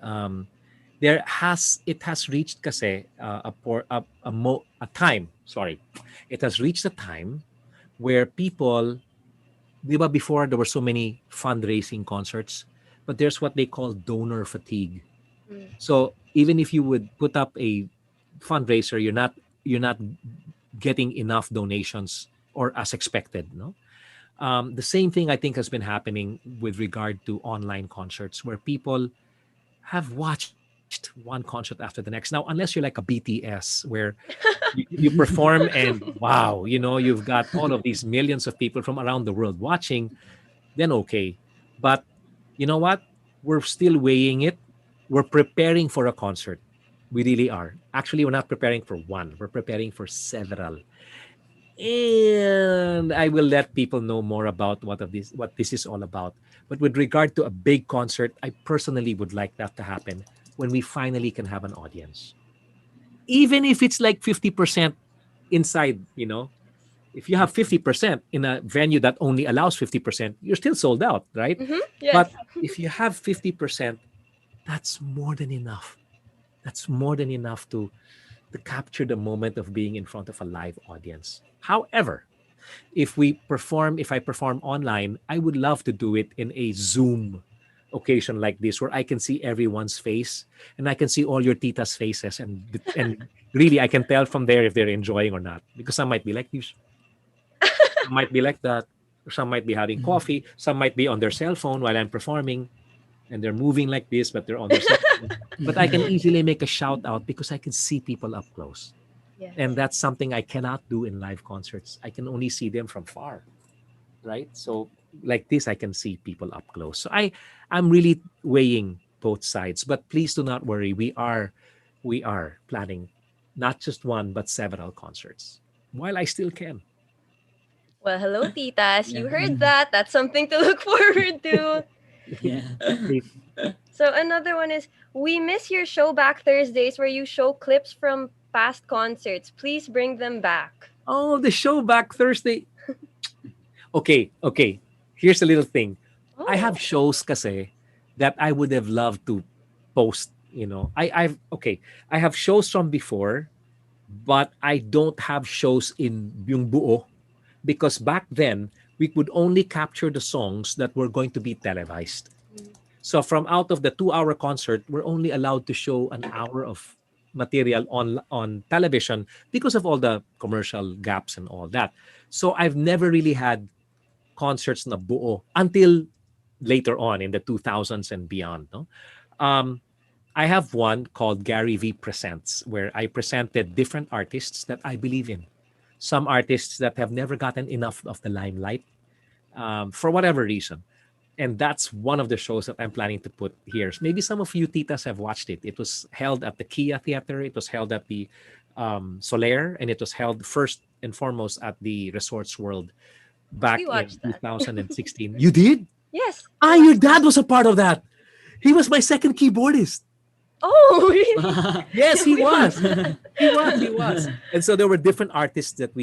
it has reached kasi a time. Sorry, it has reached a time where people. Diba before there were so many fundraising concerts, but there's what they call donor fatigue. So even if you would put up a fundraiser, you're not getting enough donations or as expected. No, the same thing I think has been happening with regard to online concerts, where people have watched one concert after the next. Now, unless you're like a BTS, where you perform and wow, you've got all of these millions of people from around the world watching, then okay. But you know what? We're still weighing it. We're preparing for a concert. We really are. Actually, we're not preparing for one. We're preparing for several. And I will let people know more about what this is all about. But with regard to a big concert, I personally would like that to happen when we finally can have an audience. Even if it's like 50% inside, if you have 50% in a venue that only allows 50%, you're still sold out, right? Yes. But if you have 50%, that's more than enough. That's more than enough to capture the moment of being in front of a live audience. However, if I perform online, I would love to do it in a Zoom occasion like this, where I can see everyone's face and I can see all your titas' faces, and really I can tell from there if they're enjoying or not, because some might be like this, some might be like that, or some might be having coffee, some might be on their cell phone while I'm performing and they're moving like this, but they're on their cell phone. But I can easily make a shout out because I can see people up close. Yes. And that's something I cannot do in live concerts. I can only see them from far. right? So like this, I can see people up close. So I'm really weighing both sides. But please do not worry. We are planning not just one but several concerts while I still can. Well, hello, titas. Yeah. You heard that. That's something to look forward to. Yeah. Please. So another one is, we miss your show back Thursdays where you show clips from past concerts. Please bring them back. Oh, the show back Thursday. Okay. Here's a little thing. I Oh. have shows kasi that I would have loved to post, you know. I have shows from before, but I don't have shows in yung buo because back then we could only capture the songs that were going to be televised. So from out of the 2-hour concert, we're only allowed to show an hour of material on television because of all the commercial gaps and all that. So I've never really had concerts na buo until later on in the 2000s and beyond. No? I have one called Gary V Presents, where I presented different artists that I believe in. Some artists that have never gotten enough of the limelight for whatever reason. And that's one of the shows that I'm planning to put here. Maybe some of you titas have watched it. It was held at the Kia Theater. It was held at the Soler, and it was held first and foremost at the Resorts World back We in watched that. 2016. You did? Yes. Your dad was a part of that. He was my second keyboardist. Oh, really? Yes, he was. He was. And so there were different artists that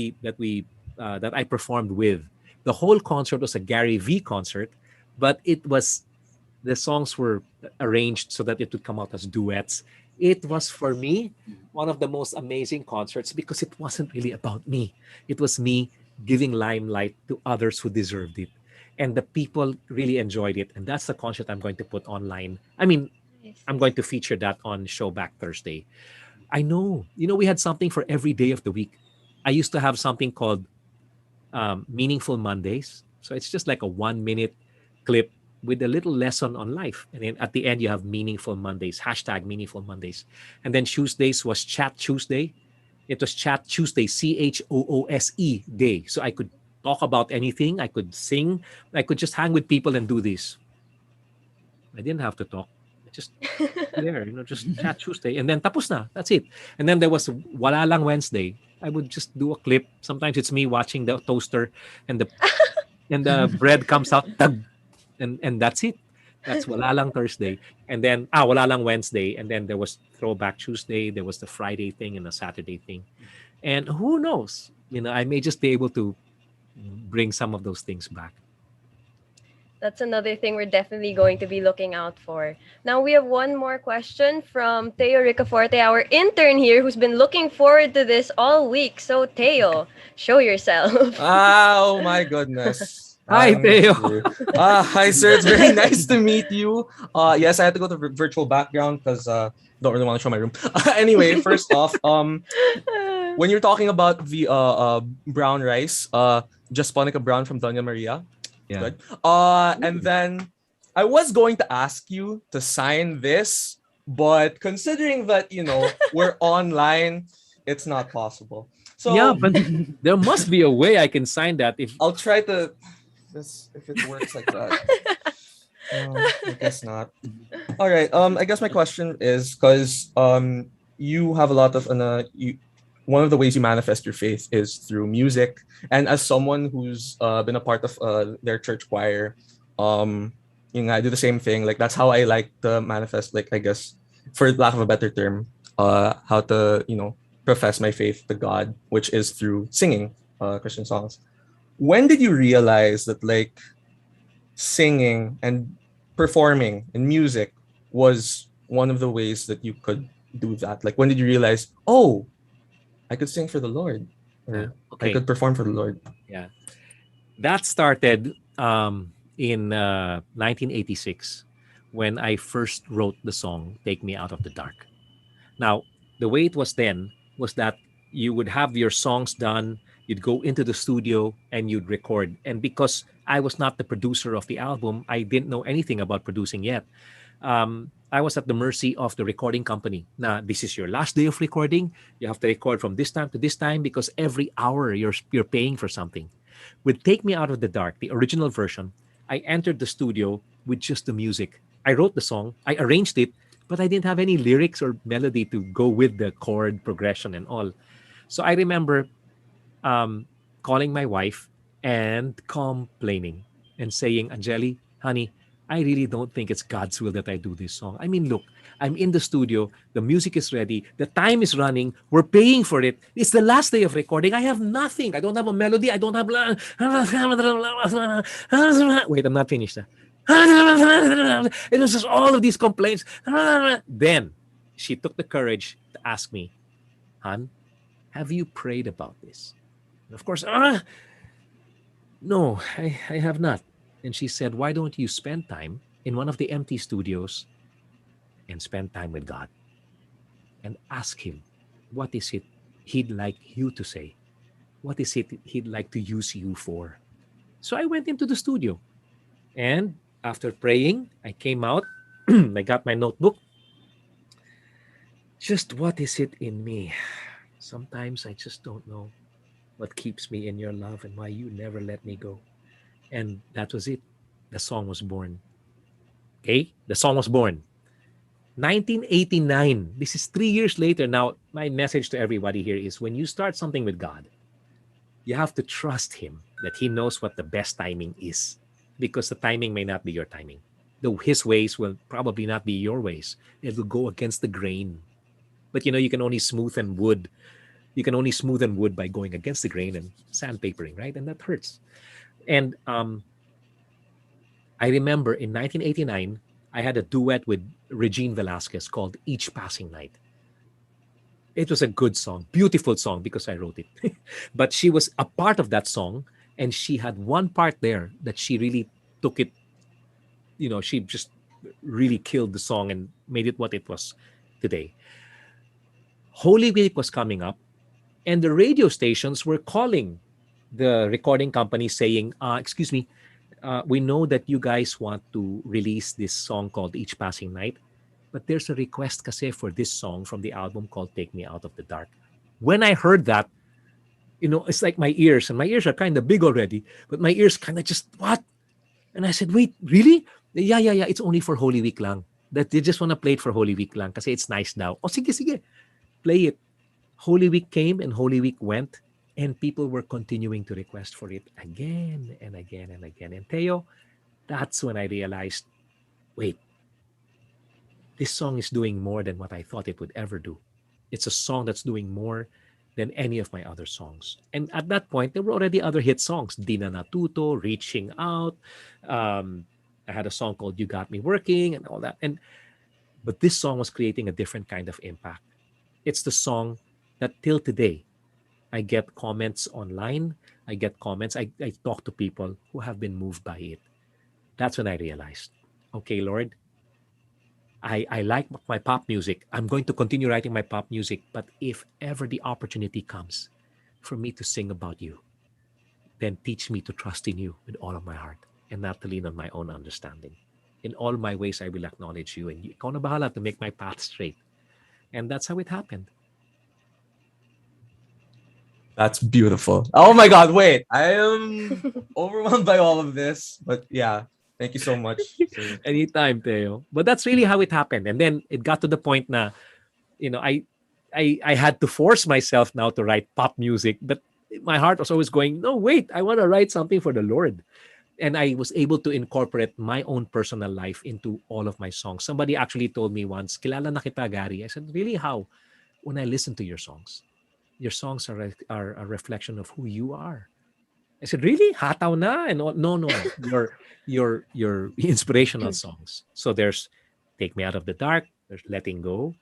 I performed with. The whole concert was a Gary V concert, but the songs were arranged so that it would come out as duets. It was, for me, one of the most amazing concerts because it wasn't really about me. It was me giving limelight to others who deserved it. And the people really enjoyed it. And that's the concert I'm going to put online. I mean, I'm going to feature that on Show Back Thursday. I know. We had something for every day of the week. I used to have something called Meaningful Mondays. So it's just like a 1-minute clip with a little lesson on life. And then at the end, you have Meaningful Mondays, #Meaningful Mondays. And then Tuesdays was Chat Tuesday. It was Chat Tuesday, CHOOSE day. So I could talk about anything. I could sing. I could just hang with people and do this. I didn't have to talk. Just there, just Chat Tuesday. And then tapos na. That's it. And then there was Wala Lang Wednesday. I would just do a clip. Sometimes it's me watching the toaster and the bread comes out. And that's it. That's Wala Lang Thursday. And then Wala Lang Wednesday. And then there was Throwback Tuesday. There was the Friday thing and the Saturday thing. And who knows? I may just be able to bring some of those things back. That's another thing we're definitely going to be looking out for. Now, we have one more question from Teo Ricaforte, our intern here, who's been looking forward to this all week. So, Teo, show yourself. Oh my goodness. Hi, Teo. Hi, sir. It's very nice to meet you. Yes, I had to go to virtual background because don't really want to show my room. Anyway, first off, when you're talking about the brown rice, Jasponica Brown from Doña Maria. Yeah. Good. And then I was going to ask you to sign this, but considering that, we're online, it's not possible. So yeah, but there must be a way I can sign that. I'll try to, if it works like that. I guess not. All right. I guess my question is because you have a lot of one of the ways you manifest your faith is through music, and as someone who's been a part of their church choir, I do the same thing. Like that's how I like to manifest. Like I guess, for lack of a better term, how to profess my faith to God, which is through singing Christian songs. When did you realize that like singing and performing in music was one of the ways that you could do that? Like when did you realize, oh, I could sing for the Lord, or I could perform for the Lord? Yeah, that started in 1986 when I first wrote the song "Take Me Out of the Dark." Now, the way it was then was that you would have your songs done, you'd go into the studio and you'd record. And because I was not the producer of the album, I didn't know anything about producing yet. I was at the mercy of the recording company. Now, this is your last day of recording. You have to record from this time to this time because every hour you're paying for something. With Take Me Out of the Dark, the original version, I entered the studio with just the music. I wrote the song, I arranged it, but I didn't have any lyrics or melody to go with the chord progression and all. So I remember calling my wife and complaining and saying, Angeli, honey, I really don't think it's God's will that I do this song. I mean, look, I'm in the studio, the music is ready, the time is running, we're paying for it. It's the last day of recording. I have nothing. I don't have a melody. I don't have. Wait, I'm not finished. It was just all of these complaints. Then she took the courage to ask me, Han, have you prayed about this? And of course, no, I have not. And she said, why don't you spend time in one of the empty studios and spend time with God and ask Him, what is it He'd like you to say? What is it He'd like to use you for? So I went into the studio. And after praying, I came out. I got my notebook. Just what is it in me? Sometimes I just don't know what keeps me in your love and why you never let me go. And that was it. The song was born. Okay? The song was born. 1989. This is 3 years later. Now, my message to everybody here is when you start something with God, you have to trust Him that He knows what the best timing is. Because the timing may not be your timing. Though His ways will probably not be your ways. It will go against the grain. But you can only smoothen wood. You can only smoothen wood by going against the grain and sandpapering, right? And that hurts. And I remember in 1989, I had a duet with Regine Velasquez called Each Passing Night. It was a good song, beautiful song because I wrote it. But she was a part of that song, and she had one part there that she really took it, she just really killed the song and made it what it was today. Holy Week was coming up, and the radio stations were calling the recording company saying, excuse me, we know that you guys want to release this song called Each Passing Night, but there's a request kasi for this song from the album called Take Me Out of the Dark. When I heard that, it's like my ears, and my ears are kind of big already, but my ears kind of just, what? And I said, wait, really? Yeah, it's only for Holy Week lang. That they just want to play it for Holy Week lang kasi it's nice now. Oh, sige. Play it. Holy Week came and Holy Week went, and people were continuing to request for it again and again and again. And Theo, that's when I realized, wait, this song is doing more than what I thought it would ever do. It's a song that's doing more than any of my other songs. And at that point, there were already other hit songs. Di Na Natuto, Reaching Out. I had a song called You Got Me Working and all that. But this song was creating a different kind of impact. It's the song that till today, I get comments online. I get comments. I talk to people who have been moved by it. That's when I realized, okay, Lord, I like my pop music. I'm going to continue writing my pop music. But if ever the opportunity comes for me to sing about you, then teach me to trust in you with all of my heart and not to lean on my own understanding. In all my ways, I will acknowledge you. And ikaw na bahala to make my path straight. And that's how it happened. That's beautiful. Oh my God, wait. I am overwhelmed by all of this. But yeah, thank you so much. Anytime, Theo. But that's really how it happened. And then it got to the point na, I had to force myself now to write pop music. But my heart was always going, no, wait, I want to write something for the Lord. And I was able to incorporate my own personal life into all of my songs. Somebody actually told me once, kilala na kita, Gary. I said, really, how? When I listen to your songs are a reflection of who you are. I said, really? Hataw na? And all? No. Your inspirational songs. So there's Take Me Out of the Dark. There's Letting Go.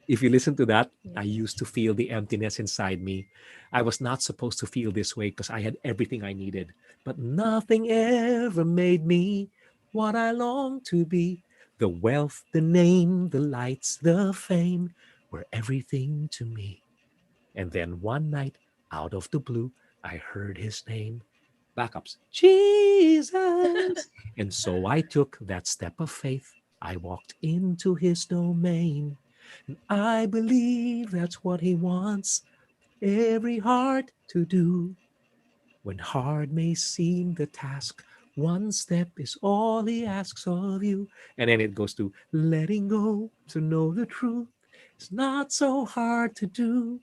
If you listen to that, I used to feel the emptiness inside me. I was not supposed to feel this way because I had everything I needed. But nothing ever made me what I longed to be. The wealth, the name, the lights, the fame were everything to me. And then one night, out of the blue, I heard his name. Backups, Jesus. And so I took that step of faith. I walked into his domain. And I believe that's what he wants every heart to do. When hard may seem the task, one step is all he asks of you. And then it goes to letting go to know the truth. It's not so hard to do.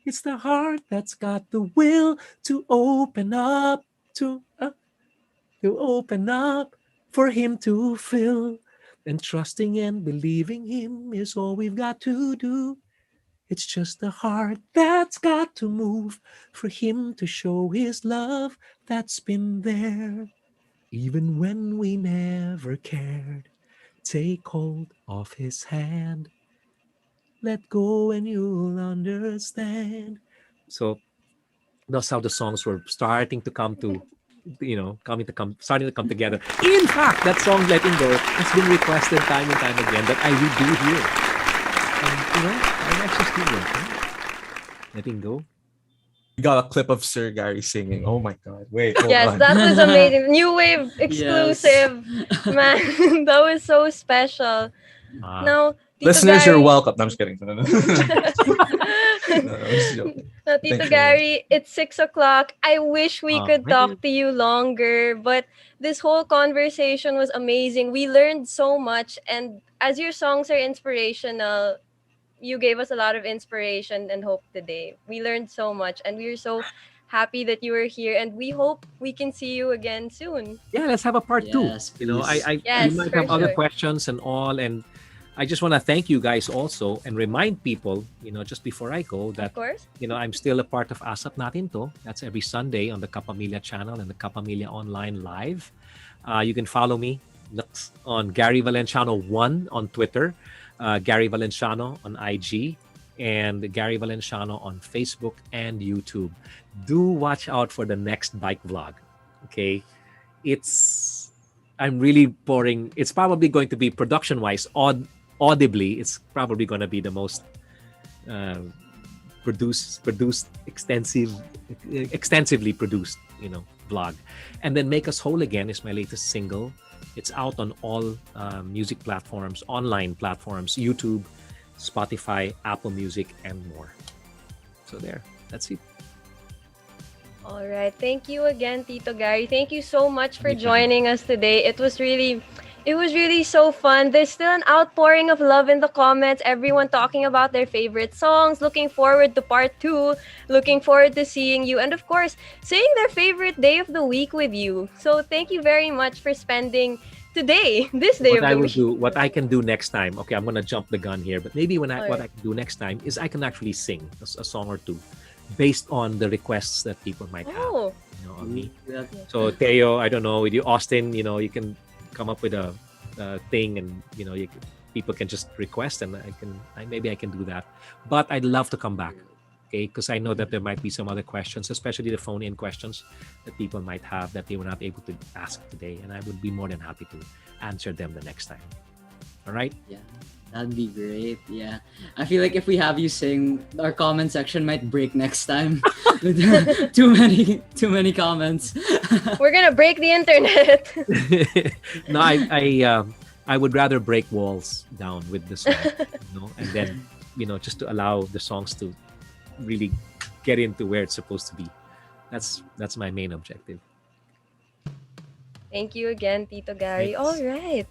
It's the heart that's got the will to open up, to open up for him to fill. And trusting and believing him is all we've got to do. It's just the heart that's got to move for him to show his love that's been there. Even when we never cared, take hold of his hand. Let go and you'll understand. So that's how the songs were starting to come to, starting to come together. In fact, that song "Letting Go" has been requested time and time again that I redo here. And I'm actually still letting go. We got a clip of Sir Gary singing. Oh my God! Wait, hold Yes, on. that was amazing. New Wave exclusive, man. That was so special. Now, Tito Listeners, Gary, you're welcome. No, I'm just kidding. No, no, no. No, I'm just joking. now, Tito Thank you. Gary, it's 6 o'clock. I wish we could thank talk you. to you longer, but this whole conversation was amazing. We learned so much, and as your songs are inspirational, you gave us a lot of inspiration and hope today. We learned so much, and we're so happy that you were here, and we hope we can see you again soon. Yeah, let's have a part two. Yes, Yes, you might for have other sure. questions and all, and I just want to thank you guys also and remind people, just before I go, that Of course. I'm still a part of Asap Natin To. That's every Sunday on the Kapamilya channel and the Kapamilya Online Live. You can follow me on Gary Valenciano 1 on Twitter, Gary Valenciano on IG, and Gary Valenciano on Facebook and YouTube. Do watch out for the next bike vlog. Okay, I'm really pouring. It's probably going to be production-wise, audibly. It's probably going to be the most extensively produced, vlog. And then "Make Us Whole Again" is my latest single. It's out on all music platforms, online platforms, YouTube, Spotify, Apple Music, and more. So there, that's it. All right. Thank you again, Tito Gary. Thank you so much for Anytime. joining us today. It was really so fun. There's still an outpouring of love in the comments. Everyone talking about their favorite songs. Looking forward to part 2. Looking forward to seeing you. And of course, saying their favorite day of the week with you. So thank you very much for spending this day What of I the will week. do, what I can do next time. Okay, I'm gonna jump the gun here, but maybe what I Alright. can do next time is I can actually sing a song or two, based on the requests that people might have. Oh, On me. Yeah. So Teo, I don't know, with you, Austin, you can come up with a thing, and people can just request, and maybe I can do that. But I'd love to come back, okay? Because I know that there might be some other questions, especially the phone-in questions that people might have that they were not able to ask today, and I would be more than happy to answer them the next time. All right? Yeah, that'd be great. Yeah, I feel like if we have you sing, our comment section might break next time. With too many comments. we're gonna break the internet. No, I would rather break walls down with the song, and then just to allow the songs to really get into where it's supposed to be. That's my main objective. Thank you again, Tito Gary. Thanks. All right.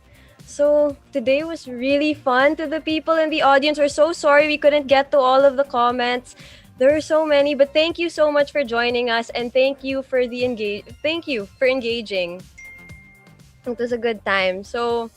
So today was really fun. To the people in the audience, we're so sorry we couldn't get to all of the comments. There are so many, but thank you so much for joining us, and thank you for engaging. It was a good time. So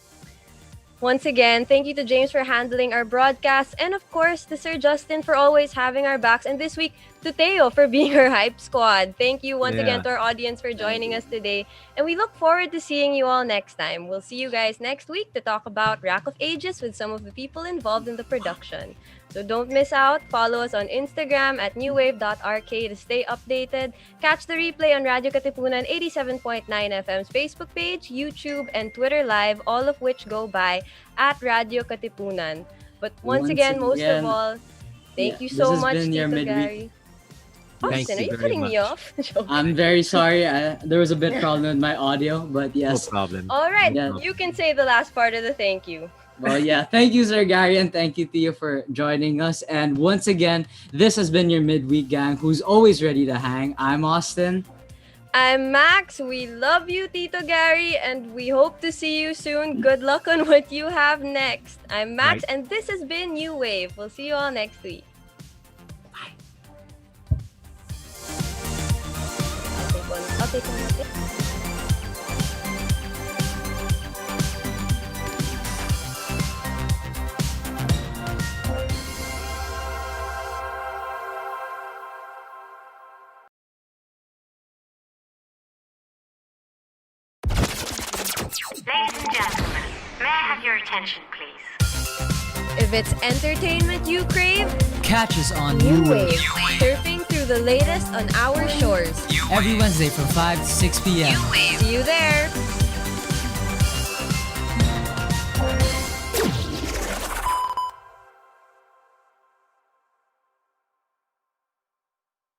once again, thank you to James for handling our broadcast, and of course to Sir Justin for always having our backs, and this week to Teo for being our hype squad. Thank you once again to our audience for joining us today, and we look forward to seeing you all next time. We'll see you guys next week to talk about Rack of Ages with some of the people involved in the production. So don't miss out. Follow us on Instagram at newwave.rk to stay updated. Catch the replay on Radio Katipunan 87.9 FM's Facebook page, YouTube, and Twitter Live, all of which go by at Radio Katipunan. But once again, most of all, thank you so this has much, been your Tito midweek. Gary. Thank Austin, are you you very cutting me much. off? I'm very sorry. There was a bit problem with my audio, but yes. No problem. All right, Yeah. you can say the last part of the thank you. Well, yeah. Thank you, Sir Gary, and thank you, Theo, for joining us. And once again, this has been your midweek gang who's always ready to hang. I'm Austin. I'm Max. We love you, Tito Gary, and we hope to see you soon. Good luck on what you have next. I'm Max, Right. and this has been New Wave. We'll see you all next week. Bye. I'll take one. Ladies and gentlemen, may I have your attention, please? If it's entertainment you crave, Catch us on New Wave. Surfing through the latest on our shores. every Wednesday from 5 to 6 p.m. See you there.